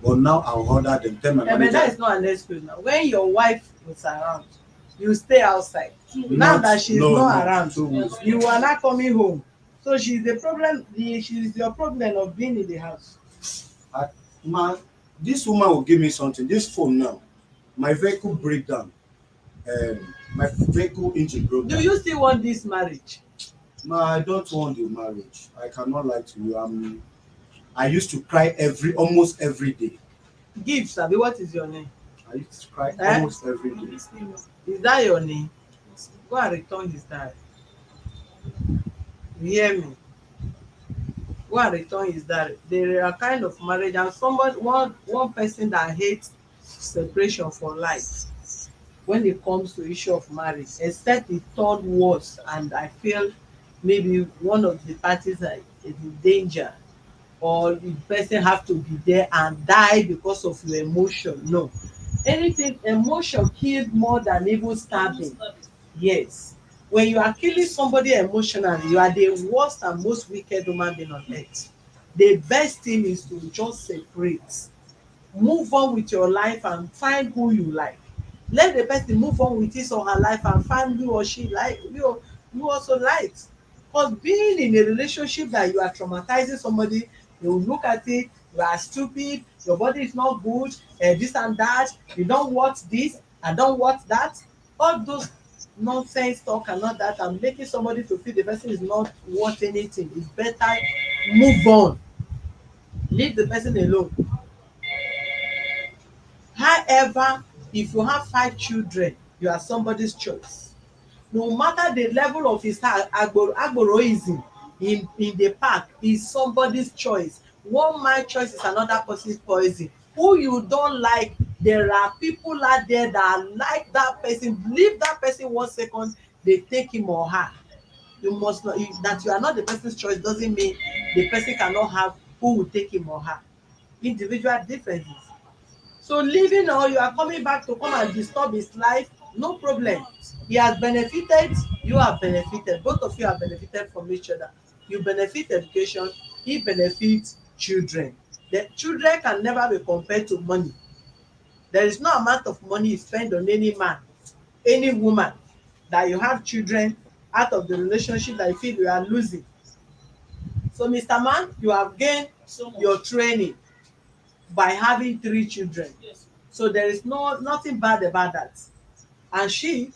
But now I'll order them, tell my Yeah, but that manager. is not an excuse now. When your wife was around, you stay outside. Now that she's no, not around, 2 weeks. you are not coming home. So she's the problem. She's your problem of being in the house. This woman will give me something. This phone now, my vehicle break down. My vehicle engine broke Do down. you still want this marriage? No, I don't want the marriage. I cannot lie to you. I used to cry almost every day. Give, Sabi, what is your name? I used to cry Eh? almost every day. Is that your name? Go and return his dad. You hear me? Go and return his dad. There are kind of marriage and one person that hates separation for life when it comes to issue of marriage, except the third worst, and I feel maybe one of the parties is in danger, or the person have to be there and die because of your emotion. No, anything emotion kills more than even stabbing. Yes, when you are killing somebody emotionally, you are the worst and most wicked human being on earth. The best thing is to just separate, move on with your life and find who you like. Let the person move on with his or her life and find you or she like you also likes. Because being in a relationship that you are traumatizing somebody, they will look at it, you are stupid, your body is not good, this and that, you don't want this, I don't want that. All those nonsense talk and all that and making somebody to feel the person is not worth anything. It's better move on. Leave the person alone. However, if you have 5 children, you are somebody's choice. No matter the level of his agboroism in the park is somebody's choice. One man choice is another person's poison. Who you don't like, there are people out there that like that person. Leave that person 1 second, they take him or her. You must not that you are not the person's choice doesn't mean the person cannot have who will take him or her. Individual differences. So leaving or you are coming back to come and disturb his life, No problem. He has benefited, you have benefited. Both of you have benefited from each other. You benefit education, he benefits children. The children can never be compared to money. There is no amount of money you spend on any man, any woman, that you have children out of the relationship that you feel you are losing. So, Mr. Man, you have gained your training by having 3 children. So there is nothing bad about that. And she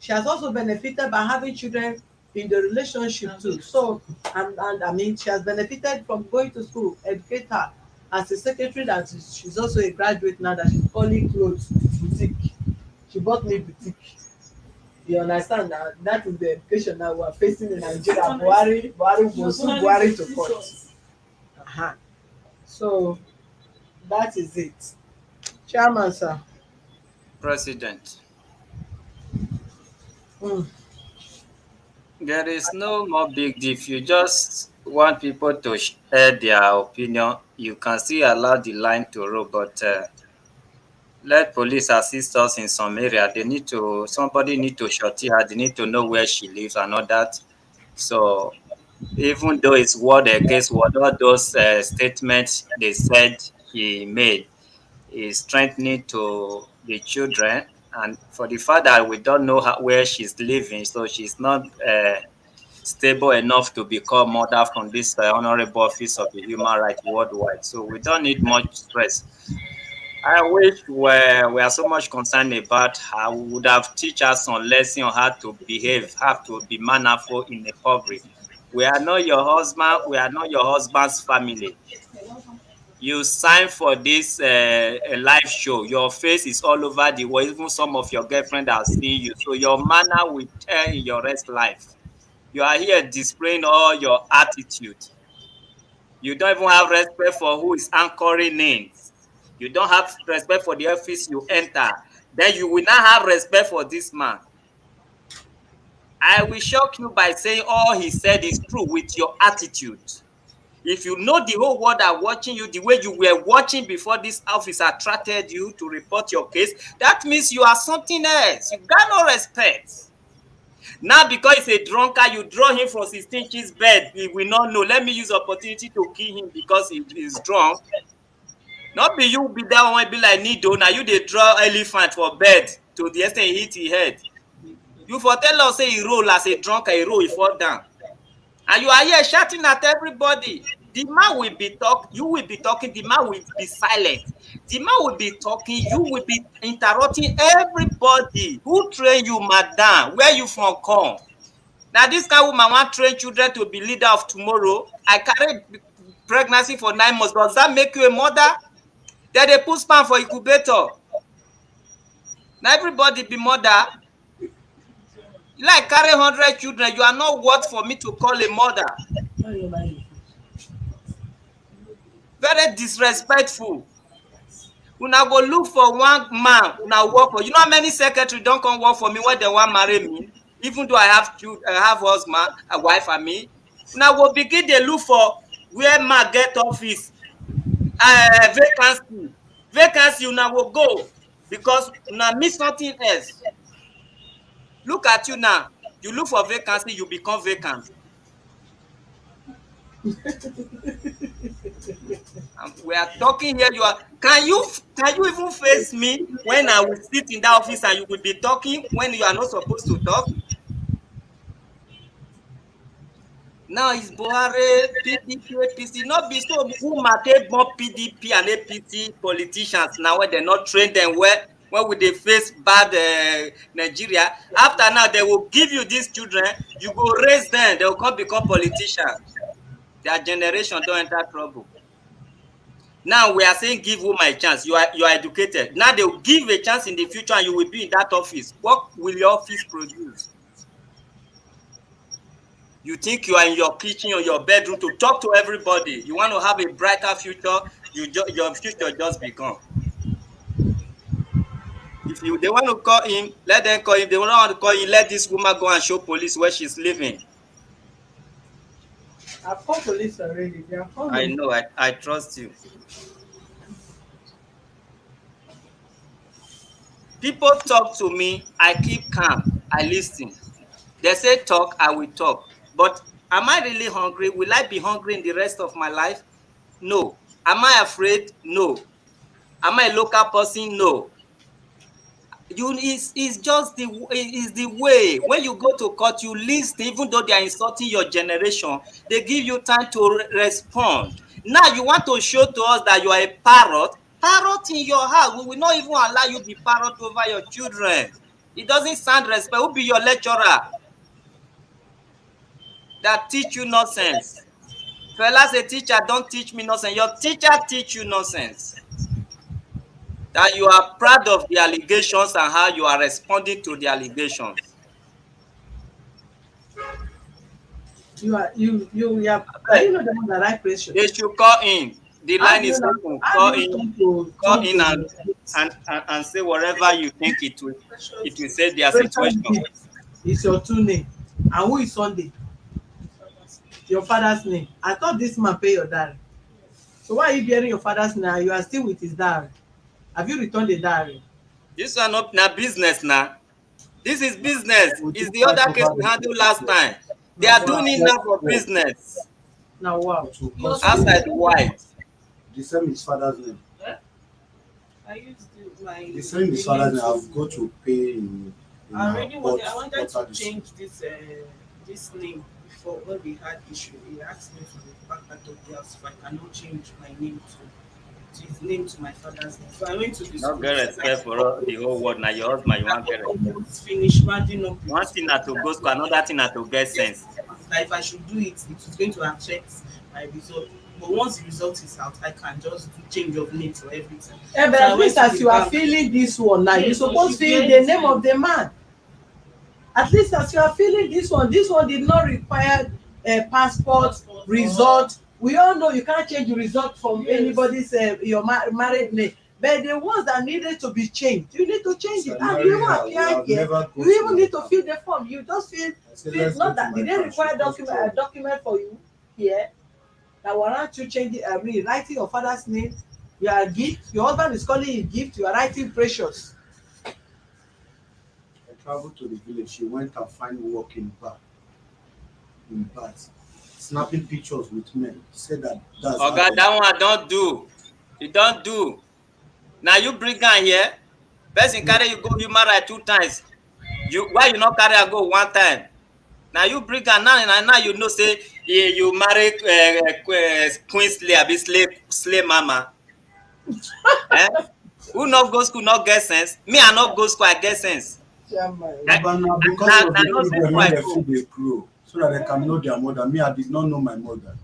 has also benefited by having children in the relationship too. So, and I mean, she has benefited from going to school, educate her. As a secretary, that she's also a graduate now, that she's calling clothes boutique. She bought me boutique. You understand that that is the education that we are facing in Nigeria. Buhari will sue Buhari to court. Uh-huh. So that is it. Chairman, sir. President. Mm. There is no more big deal. If you just want people to share their opinion, you can still allow the line to roll, but let police assist us in some area. Somebody need to shorty her. They need to know where she lives and all that. So even though it's word against word, all those statements they said he made is strengthening to the children. And for the fact that we don't know where she's living, so she's not stable enough to become mother from this honorable office of the human rights worldwide. So we don't need much stress. I wish we are so much concerned about how we would have teach us some lesson on how to behave, how to be mannerful in the public. We are not your husband. We are not your husband's family. You sign for this a live show. Your face is all over the world. Even some of your girlfriend are seeing you. So your manner will tell in your rest life. You are here displaying all your attitude. You don't even have respect for who is anchoring in. You don't have respect for the office you enter. Then you will not have respect for this man. I will shock you by saying all he said is true with your attitude. If you know the whole world are watching you the way you were watching before this office attracted you to report your case, that means you are something else. You got no respect. Now, because he's a drunkard, you draw him from 16 inches bed. He will not know. Let me use opportunity to kill him because he is drunk. Not be you be that one be like needle. Now you dey draw elephant for bed to the extent he hit his head. You for tell us say he roll as a drunkard, he roll, he fall down. And you are here shouting at everybody. The man will be talking, you will be talking, the man will be silent. The man will be talking, you will be interrupting everybody. Who train you, madam? Where you from come? Now this kind of woman want train children to be leader of tomorrow. I carried pregnancy for 9 months. Does that make you a mother? Then they put sperm for incubator. Now everybody be mother. You like carry 100 children, you are not worth for me to call a mother. Very disrespectful. Una go look for one man, una work for. You know how many secretary don't come work for me when they want marry me? Even though I have children, I have husband, a wife and me. Una go begin dey look for where man get office, vacancy. Vacancy una go go because una miss something else. Look at you now. You look for vacancy, you become vacant. We are talking here. You are. Can you even face me when I will sit in that office and you will be talking when you are not supposed to talk? Now it's Buhari, PDP, APC. Not be so who take more PDP and APC politicians now when they not train them well. When will they face bad Nigeria? After now, they will give you these children. You go raise them. They will come become politicians. Their generation don't enter trouble. Now we are saying give woman a chance. You are educated. Now they will give a chance in the future and you will be in that office. What will your office produce? You think you are in your kitchen or your bedroom to talk to everybody. You want to have a brighter future, your future just begun. If they want to call him, let them call him. They don't want to call him, let this woman go and show police where she's living. I've called police already. They are I coming. know, I trust you. People talk to me, I keep calm, I listen. They say talk, I will talk. But am I really hungry? Will I be hungry in the rest of my life? No. Am I afraid? No. Am I a local person? No. It's just the way. When you go to court, you listen, even though they are insulting your generation, they give you time to respond. Now you want to show to us that you are a parrot. Parrot in your house. We will not even allow you be parrot over your children. It doesn't sound respect. Who be your lecturer that teach you nonsense? Fela say teacher don't teach me nonsense. Your teacher teach you nonsense. That you are proud of the allegations and how you are responding to the allegations. Are you not the one that write pressure? They should call in. The line is open. How Call do you in, call come in to and say whatever you think it will save their precious situation. gift is your two name, and who is Sunday? Your father's name. I thought this man pay your dowry. So why are you bearing your father's name? You are still with his dowry. Have you returned the dowry? This one up na business now. This is business. We It's do the fight other case over we the handled last place. time. They Now are wow. doing it now for business. Now wow. It will cost Outside you. white. The same is father's name. I used to my. The same is father's name. I've got to pay in I already wanted. I what wanted to are the- change this name before when we had issue. He asked me to back that of the house if I cannot change my name to his name to my father's name. So I went to the Not school. get respect for the whole world. Now your husband, you want get respect. Almost finished rounding up. One thing na to go school, another thing na to get sense. That if I should do it, it is going to affect my result. But once the result is out, I can just do change of name for everything. Yeah, but So I at went least to as the you are bank. feeling this one now, you Yes, but suppose she's feel very the name fine. of the man. At least as you are feeling this one did not require passport result. We all know you can't change the result from Yes. anybody's your married name. But the ones that needed to be changed, you need to change it. And Salary, you even we appear have here, never go you even to need to my fill the form. You just feel let's not go that to did my they branch, require because a document for you here that warrant you changing writing your father's name. You are a gift, your husband is calling you gift, you are writing precious. I traveled to the village. She went and find work in bars, snapping pictures with men. She said that's how Oga, they that one don't do. You don't do. Now you bring am here. Person carry you go human right 2 times. Why you not carry am go 1 time? Now you bring am now you know say you marry queen slave abi slave mama. Eh? Who not go school not get sense? Me I not go school I get sense. Eh? But now because Now of the no say children school when I they go. feel they grow, so that they can know their mother. Me, I did not know my mother.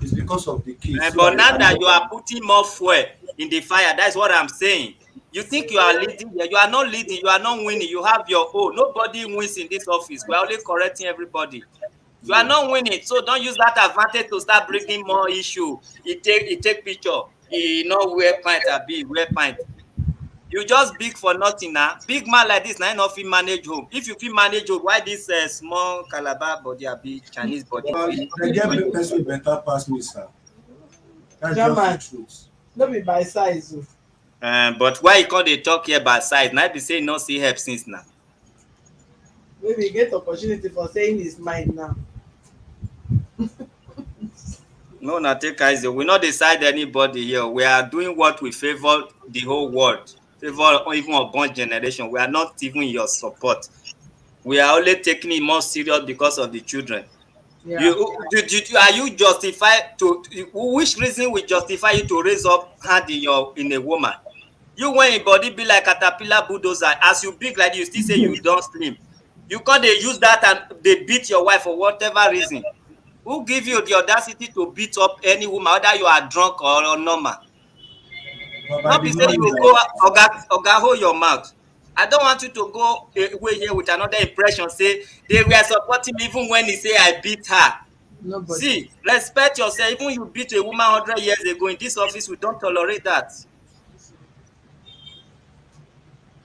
It's because of the kids, so But that they now can that know you their are putting more fuel in the fire, that's what I'm saying. You think you are leading here. You are not leading. You are not winning. You have your own. Nobody wins in this office. We are only correcting everybody. You are yeah. not winning. So don't use that advantage to start bringing more issue. He take picture. He not wear pint abi wear pint. You just big for nothing now. Big man like this now not fit manage home. If you fit manage home, why this small calabar body abi Chinese body Well, fit? they get big person better pass me, sir. That's German, just the truth. no be by size o. But why you call dey talk here by size? Na be say you no see help since now. Maybe e get opportunity for saying his mind now. No, na take easy. We no decide anybody here. We are doing what we favor the whole world, favor even unborn generation. We are not even your support. We are only taking it more serious because of the children. Yeah. Are you justified to which reason will justify you to raise up hand in a woman? You when your body be like caterpillar bulldozer, as you big like you still say you don slim. You come dey use that and dey beat your wife for whatever reason. Who give you the audacity to beat up any woman, whether you are drunk or normal? But I No be did say not you realize. go oga hold your mouth. I don't want you to go away here with another impression say they were supporting me even when he say I beat her. Nobody. See, respect yourself. Even you beat a woman 100 years ago in this office, we don't tolerate that.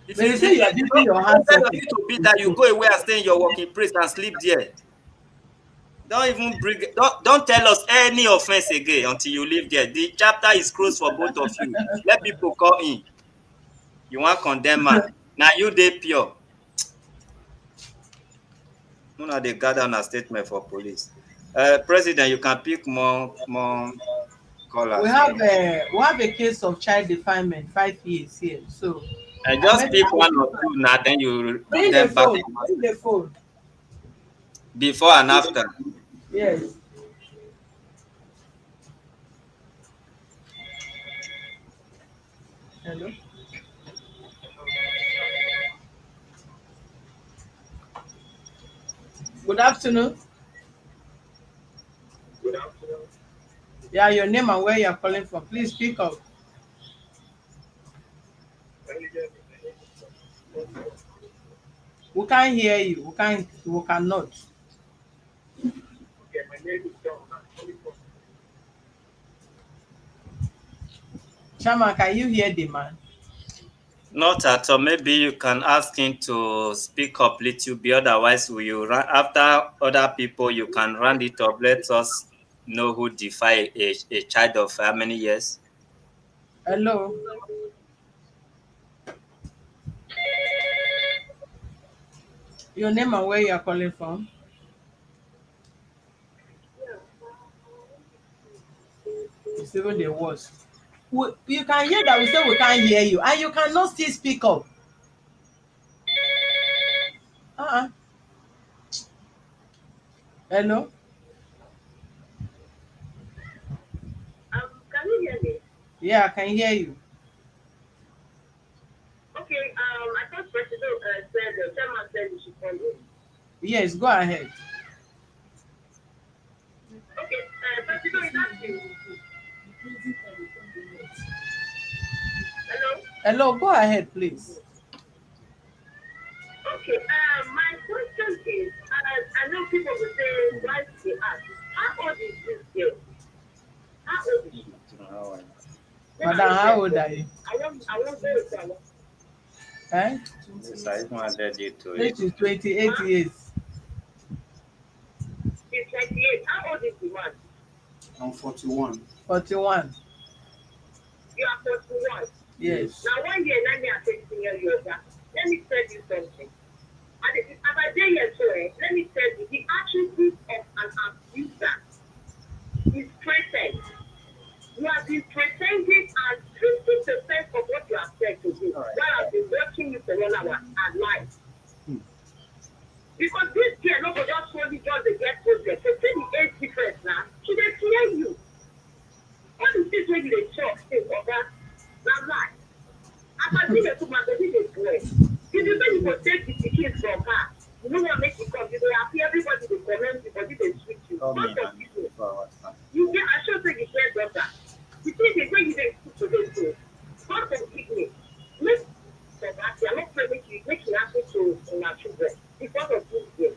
If When you you if say you you are using don't your tell handset, your people to beat that, you go away and stay in your working place and sleep there. Don't even bring don't tell us any offense again until you leave there. The chapter is closed for both of you. Let people call in. You want condemn man. Now you dey pure. Una dey gather on a statement for police. President, you can pick more We callers have here. a case of child defilement, 5 years here. So I just maybe pick I'll one or two now, then you bring the then back phone. Bring the phone. before and after. Yes. Hello. Good afternoon. Good afternoon. Yeah, your name and where you're calling from. Please speak up. Can you hear me? We can't hear you. We can't. We cannot. Okay, my name is John. I'm calling from Chama, can you hear the man? Not at all. Maybe you can ask him to speak up little bit. Otherwise, will you run after other people? You can round it up. Let us know who defy a child of how many years. Hello. Your name and where you're calling from. It's even the worst. You can hear that we say we can't hear you, and you cannot still speak up. Uh-uh. Hello. Can you hear me? Yeah, I can hear you. Okay, I thought President said the chairman said we should come in. Yes, go ahead. Okay, President is asking. Hello? Hello, go ahead, please. Okay, my question is, I know people will say, why did they ask? How old is this girl? How old is she? Madam, how old are you? I want to know. Eh? Yes, I even added you to This it. is 28 years. She's 28. How old is the man? I'm 41. 41. You are 41. Yes. Now, 1 year, 9 years, 16 years older. Let me tell you something. As I say here, so, let me tell you, the attribute of an abuser is present. You have been pretending as 50% of what you have said to do while I've been watching you for 1 hour and live. Because this girl, no go just only just the get project. So say the age difference now. She dey fear you. All the things wey you dey talk say oga na lie. After see the two man, the dey boy. If you say you go take the pikin from her, you no wan make it come. You dey happy everybody dey comment you, body dey sweet you. Not for people. You get I sure say you get daughter. The thing dey wey you dey put to dey do. Not for kidney. Make for that. I no pray make you happen to una children because of this girl.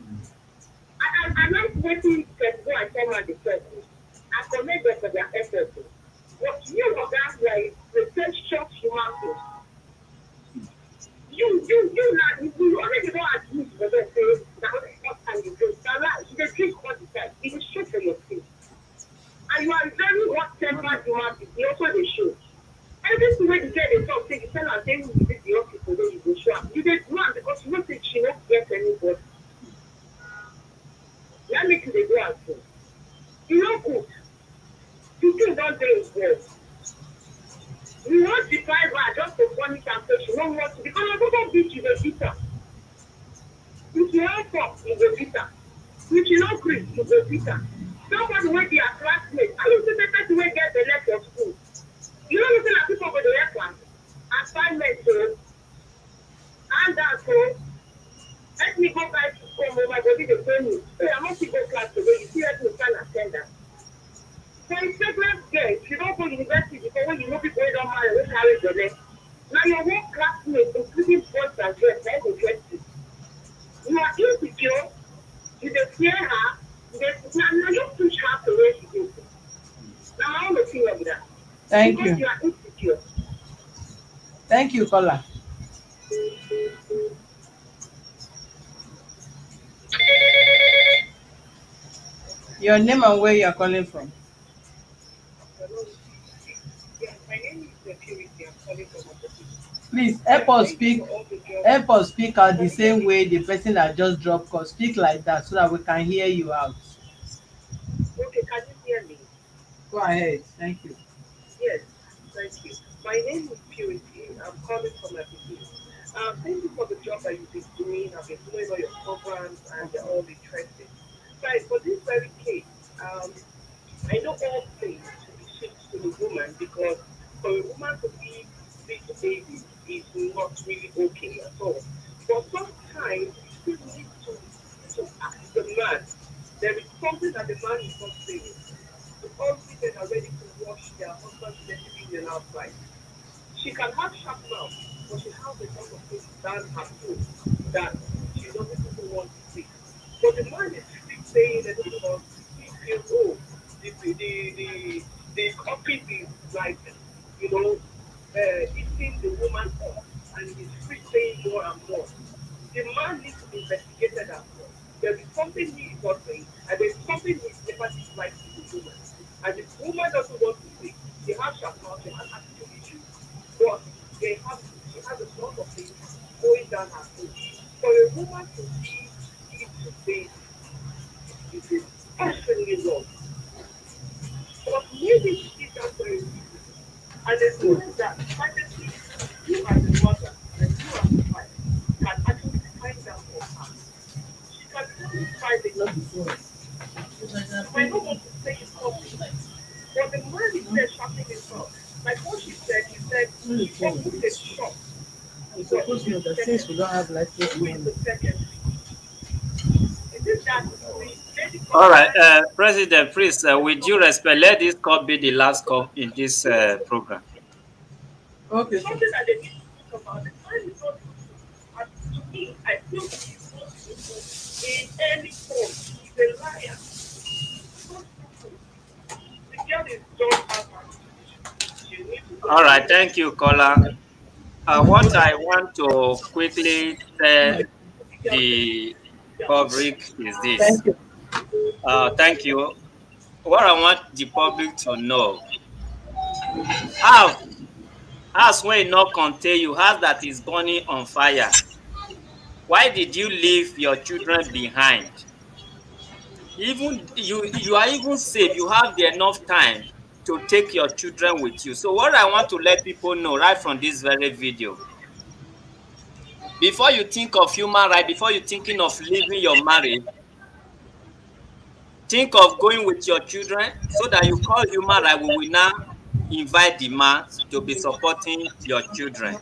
I like wetin go and tell man the first. I commend them for their efforts. But you oga you are a pretentious human being. You now you already don't admit for them say na what time you drink. Na lie, you dey drink all the time. You dey show for your face. And you are a very hot-tempered human being. You also dey show. Everything wey the girl dey talk say you tell am say you visit the hospital wey you go show am. You dey do am because you know say she no get anybody. Na make you dey do am so. You no good. Pikin don dey involved. You wan deprive her just to punish am so she no want to because na go beat you dey beat am. If you wan talk, you go beat am. If you no gree, you go beat am. Somebody wey be her classmate, how you say person wey get belle for school? You no know say na people go dey help am? Assignment o, handout o. Let me go buy to come o, my body dey pain me. Hey, I no fit go class today, you fit help me find attendant. For a pregnant girl, if you don go university before when you know people wey don marry wey carry belle, na your whole classmates including boys and girls na go dress you. You are insecure, you dey fear her, na you push her to where she dey. Na my own opinion be that. Thank Because you. you are insecure. Thank you, caller. Your name and where you're calling from. Yeah, my name is Security. I'm calling from opposition. Please help us speak. help us speak out the same way the person that just drop call speak like that so that we can hear you out. Okay, can you hear me? Go ahead. Thank you. Yes, thank you. My name is Purity. I'm calling from Abuja. Thank you for the job that you've been doing. I've been following all your programs and they're all interesting. Right, for this very case, um, I know all blame should be shifted to the woman because for a woman to be little babies is not really okay at all. But sometimes you still need to ask the man. There is something that the man is not saying. All women are ready to wash their husband's dirty linen outside. She can have sharp mouth, but she has a lot of things down her throat that she doesn't even want to say. But the man is still saying it because he feels, oh, the copy is like, you know, eating the woman up, and he's still saying more and more. The man needs to be investigated as well. There is something he is not saying, and there is something he is never disliked to the woman. And the woman doesn't want to say. She has sharp mouth, she has attitude issues, but she has a lot of things going down her throat. For a woman to be little baby is especially wrong. But maybe she did that for a reason. And a reason that privately you as a mother and you as a wife can actually find out for her. She can tell you privately. You might not want to say it publicly, but the man is there shouting himself. Like what she said she opened a shop You for suppose his know that since we secretary. don't have lifeless Who is money. the secretary? Is it that the lady All right, confidential President, please, with due respect, let this call be the last call in this program. Okay, sir. something that they need to talk about? The man is not truthful. And to me, I feel he is not truthful in any form. He's a liar. He's not truthful. The girl is just have attitude issue. She needs to go All and see right, a thank you, professional. caller. What I want to quickly tell the public is this. Thank you. Thank you. What I want the public to know, how house when e no contain you, house that is burning on fire. Why did you leave your children behind? Even you are even safe. You have the enough time to take your children with you. So what I want to let people know right from this very video, before you think of human right, before you thinking of leaving your marriage, think of going with your children so that you call human right. We will now invite the man to be supporting your children.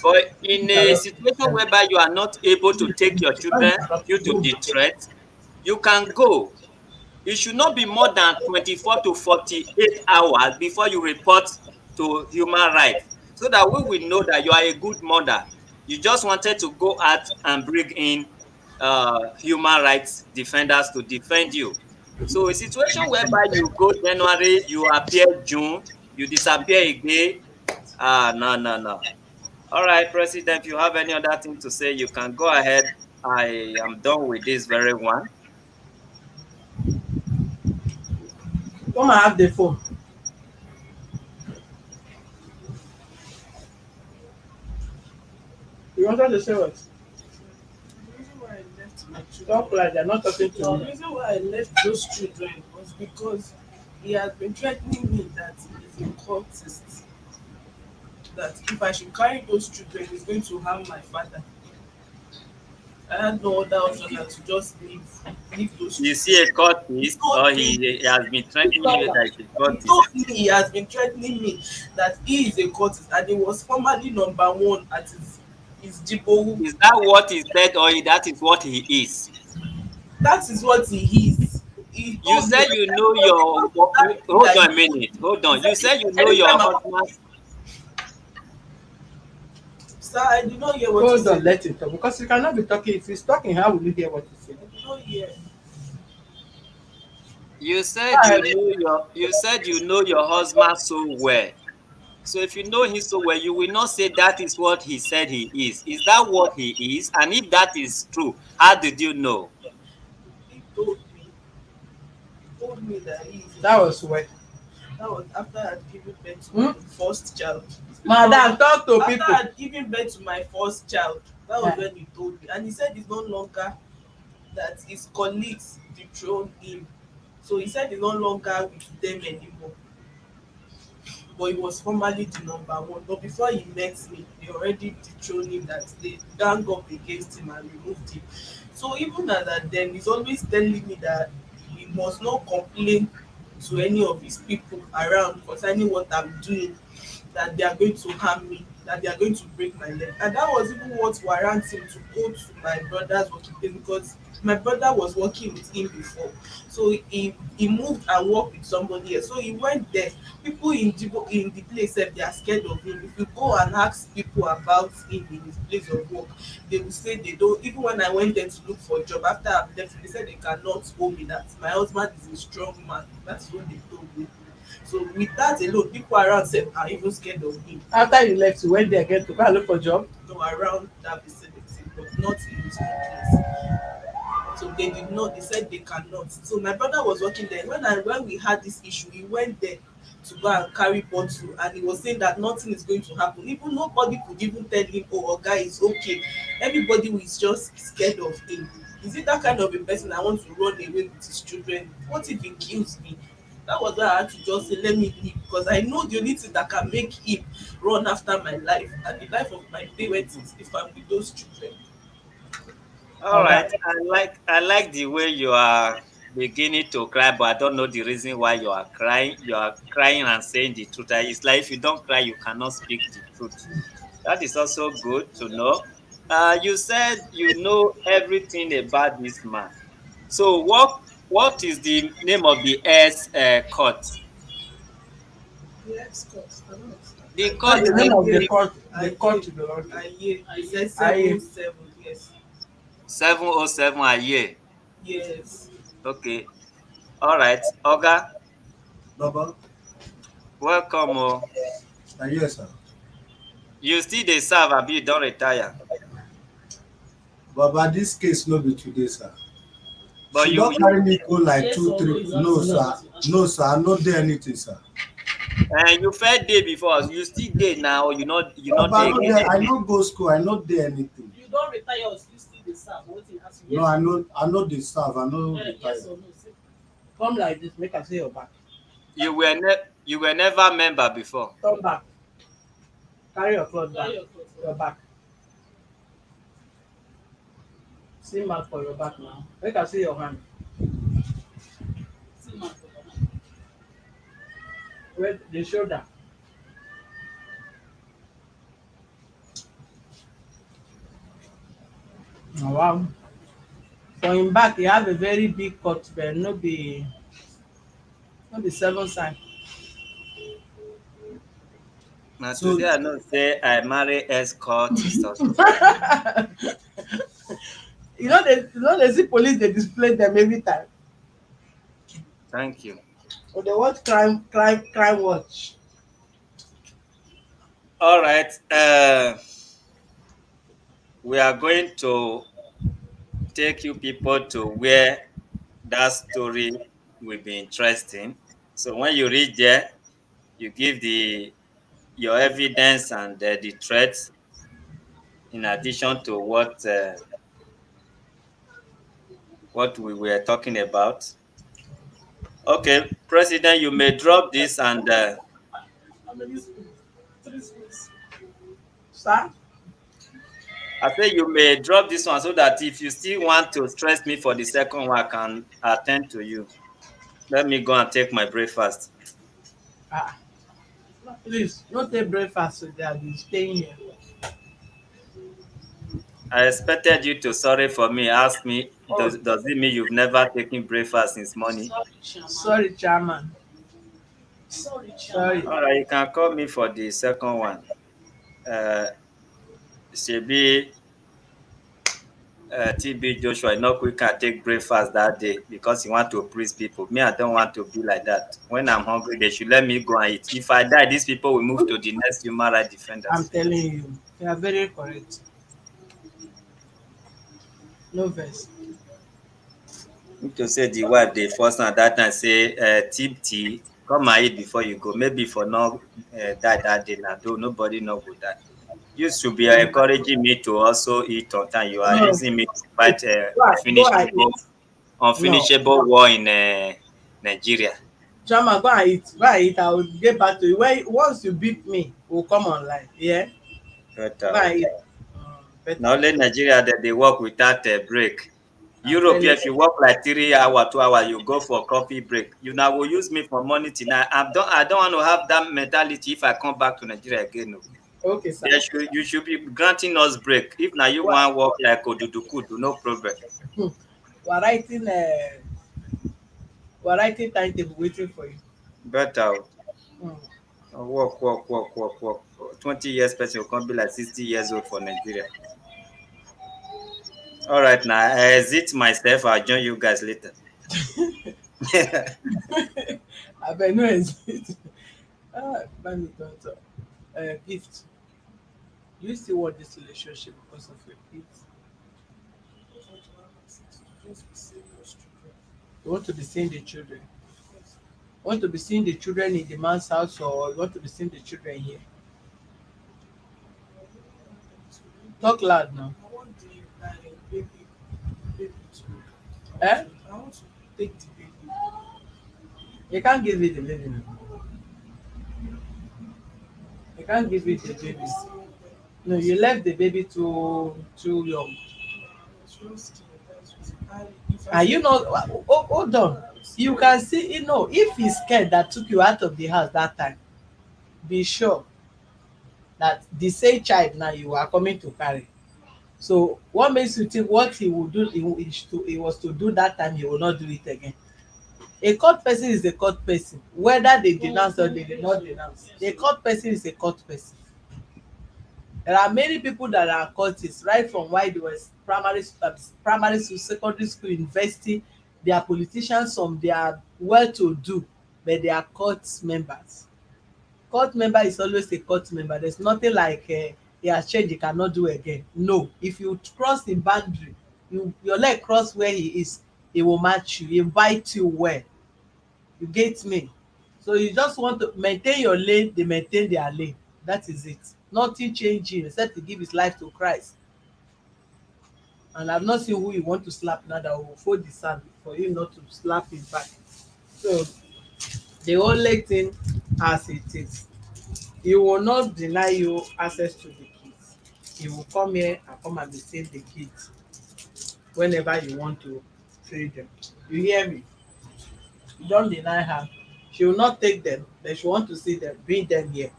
But in a situation whereby you are not able to take your children due to the threat, you can go. It should not be more than 24 to 48 hours before you report to human rights so that we will know that you are a good mother. You just wanted to go out and bring in human rights defenders to defend you. So a situation whereby you go January, you appear June, you disappear again. No, no, no. All right, President, if you have any other thing to say, you can go ahead. I am done with this very one. Come and have the phone. You wanted to say what? The reason why I left my Talk children, like they're not talking to the me. reason why I left those children was because he had been threatening me that he is a cultist. That if I should carry those children, he's going to harm my father. I had no other option than to just leave those Is children. he a He cultist or told me he has been threatening you that he's a he cultist? told me he has been threatening me that he is a cultist and he was formerly number one at his Jibowu. Is that what he said or that is what he is? That is what he is. He You told me said like you that know because of that thing hold that on a he told minute, me. hold He on. said You said you know your anytime I want, husband. sir, I did not hear what he Hold on, said. let him talk. Because you cannot be talking. If he's talking, how will you hear what he said? I did not hear. You said you know your husband so well. So if you know him so well, you will not say that is what he said he is. Is that what he is? And if that is true, how did you know? He told me. He told me that he is a That was cultist. where. That was after I had given birth to Hmm? my first child. Madam, talk to After people. I'd given birth to my first child, that was Yeah. when he told me. And he said it's no longer that his colleagues dethroned him. So he said he's no longer with them anymore. But he was formerly the number one. But before he met me, they already dethroned him, that they gang up against him and removed him. So even at that, then he's always telling me that he must not complain to any of his people around concerning what I'm doing, that they are going to harm me, that they are going to break my leg. And that was even what warrants him to go to my brother's working place, because my brother was working with him before. So he moved and worked with somebody else. So he went there. People in the place sef, they are scared of him. If you go and ask people about him in his place of work, they will say they don't. Even when I went there to look for a job after I've left, they said they cannot hold me, that my husband is a strong man. That's what they told me. So with that alone, people around sef are even scared of him. After you left, you went there again to go and look for job. No, around that vicinity, but not in his own place. So they did not, they said they cannot. So my brother was working there. When we had this issue, he went there to go and carry bottle, and he was saying that nothing is going to happen. Even nobody could even tell him, oh, Oga is okay. Everybody was just scared of him. Is it that kind of a person I want to run away with his children? What if he kills me? That was why I had to just say, let me leave, because I know the only thing that can make him run after my life and the life of my parents is if I'm with those children. All Okay. right. I like the way you are beginning to cry, but I don't know the reason why you are crying. You are crying and saying the truth. It's like if you don't cry, you cannot speak the truth. That is also good to know. You said you know everything about this man. So what is the name of the S court? Yes, course. I don't understand. The What's court the they name were of the saying court? The Aye, court you belong to? aye. He said Aye. 7-7. Yes, 707 a year. yes. Okay. All right. Oga, Baba, welcome. Oh. yes, sir. You still dey serve, abi you don retire? Baba, this case no be today, sir. But She you don carry me go like Yes two, or no three. is not No, enough sir. to answer. No, sir. I no dey anything, sir. you first dey before, you still dey now, you no Baba, I dey no again. dey. I no go school. I no dey anything. You don retire or you still dey serve? Wetin ask you? No, Yes I or no? no. I no dey serve. I no Yes retire. or no? Say Come like this, make I see your back. You were never member before. Come back. Carry your cloth back. carry your cloth. Your back. See mark for your back now. Make I see your hand. See man for your hand. Where the shoulder. Oh, wow. For him back, he have a very big cut, but no be seven sign. Na So today I know say I marry escort so. They see police they display them every time. Thank you. But they watch crime watch. All right. We are going to take you people to where that story will be interesting. So when you reach there, you give your evidence and the threats in addition to what we were talking about. Okay, President, you may drop this and How many spoons? 3 spoons. Sir? I say you may drop this one so that if you still want to stress me for the second one, I can attend to you. Let me go and take my breakfast. Ah, please, no take breakfast so they have been staying here. I expected you to sorry for me. Ask me, Oh, does it mean you've never taken breakfast since morning? Sorry, chairman. sorry, chairman. Sorry, Sorry. chairman. All right, you can call me for the second one. Uh, Shebi TB Joshua, no quick can take breakfast that day because he want to please people. Me, I don't want to be like that. When I'm hungry, they should let me go and eat. If I die, these people will move to the next human rights I'm defenders. telling you, you are very correct. No verse. Need to say the wife they first and that time say tip tea. Come and eat before you go. Maybe for no die that day now, though nobody know go die. You should be encouraging me to also eat on time. You are No, using me to fight go and eat. No, unfinishable war in Nigeria. Chama, go and eat. Go and eat. I will get back to you. When once you beat me, we'll come online. Yeah, But go and eat. now Better. only Nigeria that they work without a break. I'm Europe, telling here, you. if you work like 3 hours, 2 hours, you go for coffee break. You now will use me for money tonight. I don't want to have that mentality if I come back to Nigeria again. No. Okay, sir. You should be granting us break. If now you What? want work like Oduduku, do no problem. Hmm. We're writing. We're writing timetable waiting for you. But Hmm. work. 20 years person will come be like 60 years old for Nigeria. All right, now I exit myself. I'll join you guys later. I bet no exit. Let me don't talk. Gift. You still want this relationship because of your kids? You want to be seeing the children? You want to be seeing the children in the man's house, or you want to be seeing the children here? Talk loud now. I want the baby, baby to. Eh? I want to take the baby. You can't give it the baby now. You can't give it the baby. No, you left the baby too young. Are you not? Hold on. You can see, if he's scared that took you out of the house that time, be sure that the same child now you are coming to carry. So what makes you think what he will do, he was to do that time, he will not do it again? A court person is a court person, whether they denounce or they did not denounce. A court person is a court person. There are many people that are courtists, right from while they were primary school, secondary school, university. They are politicians, some they are well to do, but they are court members. Court member is always a court member. There's nothing like he has changed, he cannot do again. No, if you cross the boundary, your leg cross where he is, he will match you, he will bite you well. You get me? So you just want to maintain your lane, they maintain their lane. That is it. Nothing changing except to give his life to Christ. And I've not seen who you want to slap now that will fold the sand for you not to slap him back. So the only thing as it is, he will not deny you access to the kids. He will come here and come and be seeing the kids whenever you want to see them. You hear me? You don't deny her. She will not take them, but she want to see them, bring them here.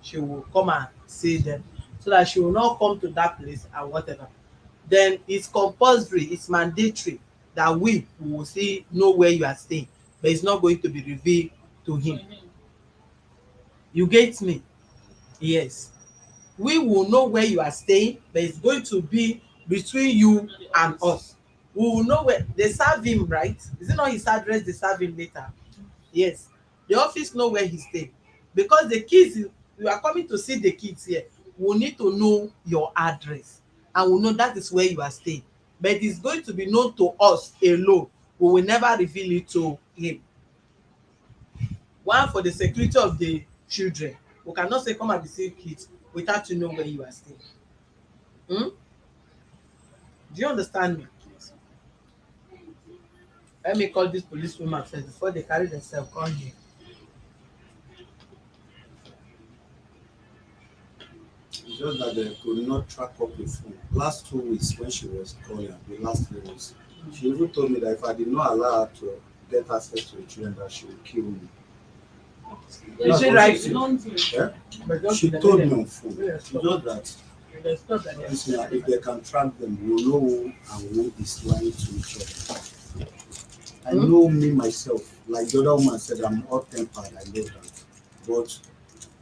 She will come and see them so that she will not come to that place and whatever. Then it's compulsory, it's mandatory that we will see know where you are staying, but it's not going to be revealed to him. You get me? Yes. We will know where you are staying, but it's going to be between you and us. We will know where they serve him, right? Is it not his address they serve him later? Yes. The office know where he stay, because the kids, you are coming to see the kids here, we need to know your address and we know that is where you are staying, but it's going to be known to us alone. We will never reveal it to him. One, for the security of the children, we cannot say come and be seeing kids without you know where you are staying. Do you understand me? Let me call this police woman first before they carry themselves come here. It's just that they could not track up the phone. Last 2 weeks when she was calling, the last 3 weeks, she even told me that if I did not allow her to get access to the children, that she would kill me. Is That's she what right? Yeah? But just She the told lady- me on phone. It's just that There's stuff that they are listen, if they can track them, we'll know who and who is lying to each other. I know me myself, like the other woman said, I'm hot tempered, I know that. But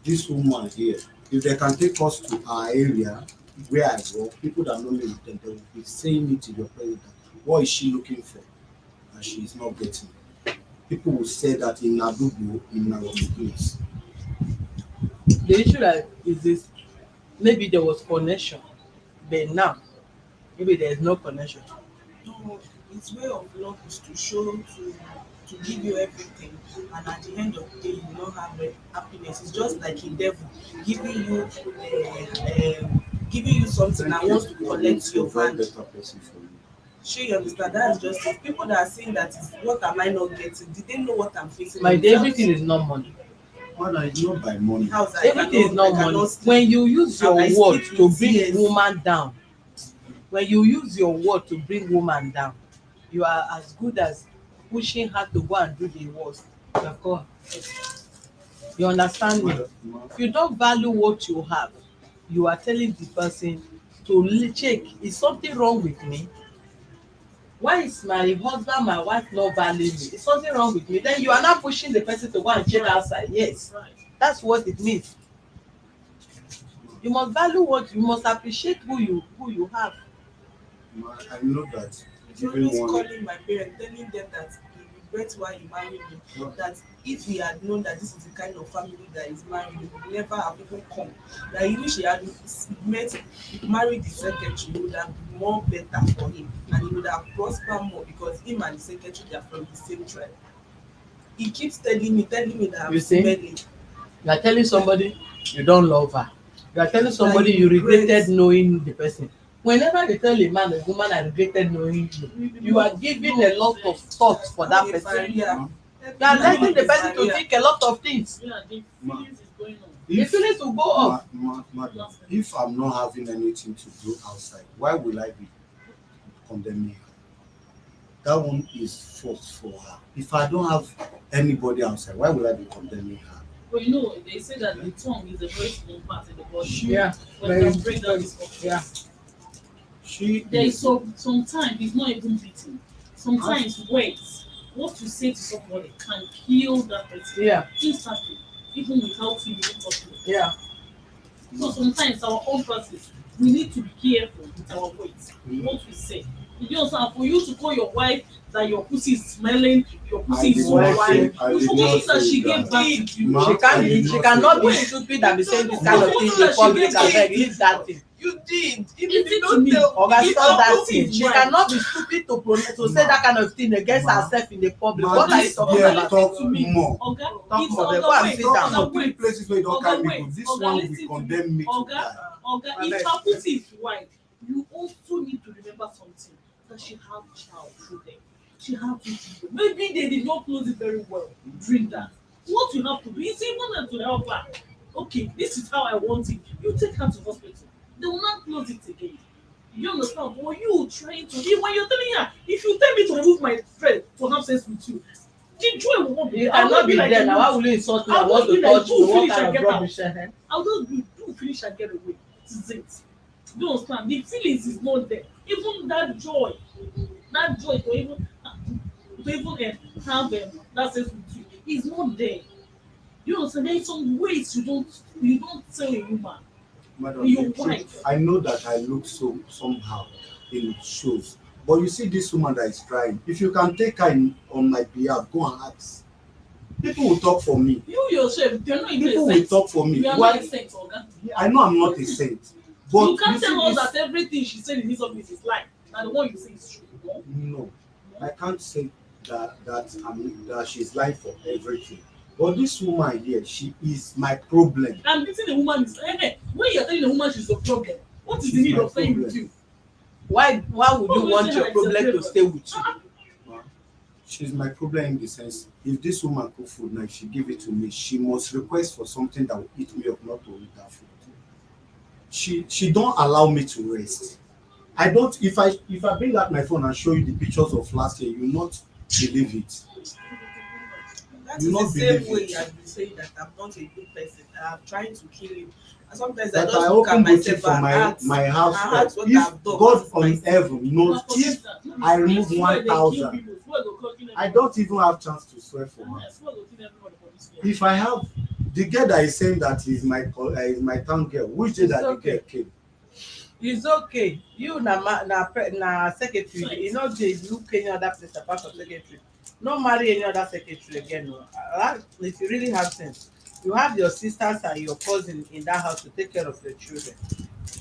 this woman here, if they can take us to our area where I work, people that know me with them, they will be saying it to your president. What is she looking for? And she is not getting. People will say that in Adubu, in our place. The issue that is this, maybe there was connection, but now maybe there is no connection. No, his way of love is to show to give you everything, and at the end of the day, you will not have happiness. It's just like a devil giving you giving you something and wants to collect your hand. Sure, you understand? That's just it. People that are saying that is what am I not getting? Did they know what I'm facing? My in dear, this everything house? is not money. Mother, it's not by money. House I Everything is cannot, not I money. cannot sleep. When you use your And I word sleep to with bring tears. woman down, when you use your word to bring woman down, you are as good as pushing her to go and do the worst. Because you understand me? If you don't value what you have, you are telling the person to check, is something wrong with me? Why is my husband, my wife not valuing me? Is something wrong with me? Then you are not pushing the person to go and check outside. Yes, that's what it means. You must value what you must appreciate who you have. I know that He's giving always one. calling my parents, telling them that he regrets why he married me. That if he had known that this is the kind of family that he's marrying, he would never have even come. That he wish he had met, married the secretary, it would have been more better for him, and he would have prospered more because him and the secretary they are from the same tribe. He keeps telling me that You I'm see, smelling. you are telling somebody you don't love her. You are telling somebody That you you regret. regretted knowing the person. Whenever they tell a man or woman I regretted knowing you, you are giving a lot of thought for that A person. barrier. You are letting the A person to barrier. think a lot of things. Ma, The if feelings will go up. madam, if I'm not having anything to do outside, why will I be condemning her? That one is for her. If I don't have anybody outside, why will I be condemning her? But you know, they say that the tongue is a very small part in the body. Yeah, But it can break down this office. yeah. She There is is sometimes it's not even beating. Sometimes words, what you say to somebody can kill that person Yeah, instantly, even without you even talking. yeah. So sometimes our own process, we need to be careful with our words, what we say. You understand? For you to call your wife that your pussy is smelling, your I pussy did is so not say white, I you did forget not that say she gave that. birth to you. Ma, She can't I did be, she not cannot say be that. stupid and be saying this No, kind of no, thing no, in that she public. gave Abeg, birth. leave that thing. You did. Even if Listen you to don't me. tell Oga, If stop your that pussy thing. is She white, cannot be stupid to say that kind of thing against Ma. herself in the public. Ma, What are you this talking girl about? talk to me. more. Oga, Talk it's more. Go Oga, and wait, sit down. Talk Oga, for three wait. places where you don't Oga, carry me wait. go. This Oga, one will listen to condemn me to Oga, die. Oga, if her pussy is white, you also need to remember something that she had child through them. She had two children. Maybe they did not close it very well during that. What you have to do is even to help her. Okay, this is how I want it. You take her to hospital. They will not close it again. You understand? But you trying to, when you're telling her, if you tell me to remove my thread to have sex with you, the joy will not be You there. I'll cannot just be be like, there now. Why will you insult me? I I'll want just to be like, touch you. do What finish kind and of get out. rubbish? I'll just do finish and get away. This is it. You understand? The feelings is not there. Even that joy to even have that sex with you is not there. You understand? There is some ways you don't tell a woman, Madam, your the truth, wife. I know that I look so somehow in shows, but you see this woman that is crying. If you can take her on my behalf, go and ask. People will talk for me. You yourself, you're not even People a will saint. talk for me. You are Why? not a saint, Oga. I know I'm not a saint, but You can't see tell us this. that everything she said in this office is lie, and the one you say is true. No? No, I can't say that she's lying for everything. But this woman here, she is my problem. And beating a woman is when you're telling a woman she's the problem, what is the She's need my of staying with problem. you? Why would Why you would you want say your her problem to it's a stay with you? Ma, she's my problem in the sense, if this woman cook food now, if she give it to me, she must request for something that will eat me up, not to eat that food. She don't allow me to rest. I don't. If I bring out my phone and show you the pictures of last year, you will not believe it. That You is will the not same believe way it. you have been saying that I'm not a good person. I'm trying to kill him. And sometimes I That just I look at open boutique myself for and ask, my house and help. ask what If I've done. God What is on my sin? heaven knows, if I remove 1,000, I don't even have chance to swear for her. If I have the girl that is saying that is my town girl, which day It's that the okay. girl came? It's okay. You na secretary. You know dey look any other place apart from secretary. No marry any other secretary again. No. If you really have sense, you have your sisters and your cousin in that house to take care of your children.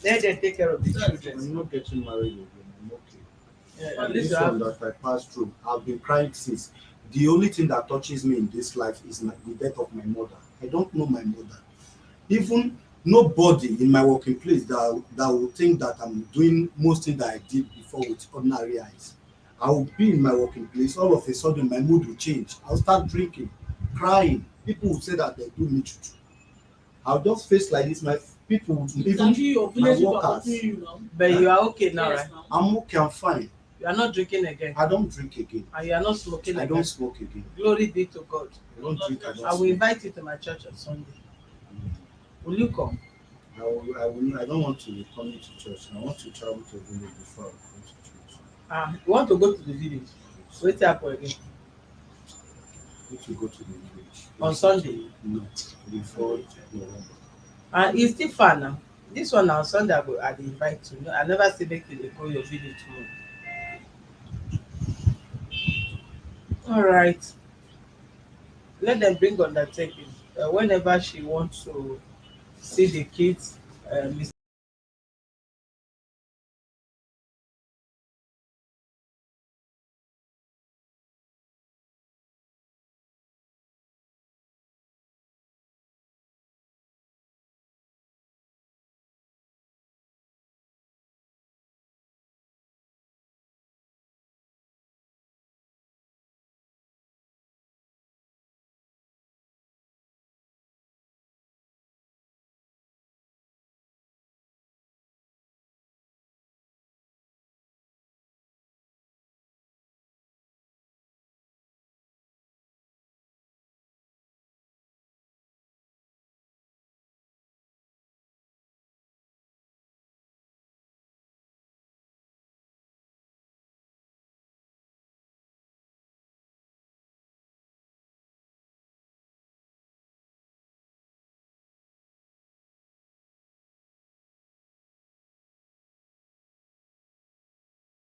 Let them take care of the children. I'm not getting married again. I'm okay. Yeah, at And least this you one have. that I passed through, I've been crying since. The only thing that touches me in this life is the death of my mother. I don't know my mother. Even nobody in my working place that will think that I'm doing most things that I did before with ordinary eyes. I will be in my working place, all of a sudden my mood will change. I'll start drinking, crying. People will say that they do me juju. I'll just face like this. My people, It's even actually your my village people are workers. pursuing you now. But Eh? you are okay now, Yes, right? now. I'm okay, I'm fine. You are not drinking again, I don't drink again. and you are not smoking I again. don't smoke again. Glory be to God. I don't drink, I don't I will smoke. invite you to my church on Sunday. Will you come? I don't want to be coming to church. I want to travel to the village before I come to church. You want to go to the village? Wait happen again If you go to the village on Sunday. no, before November. And it's still far now. This one na on Sunday I dey invite you. No, I never say make you dey go your village tomorrow. Alright, let them bring undertaking. Whenever she wants to see the kids, Mr.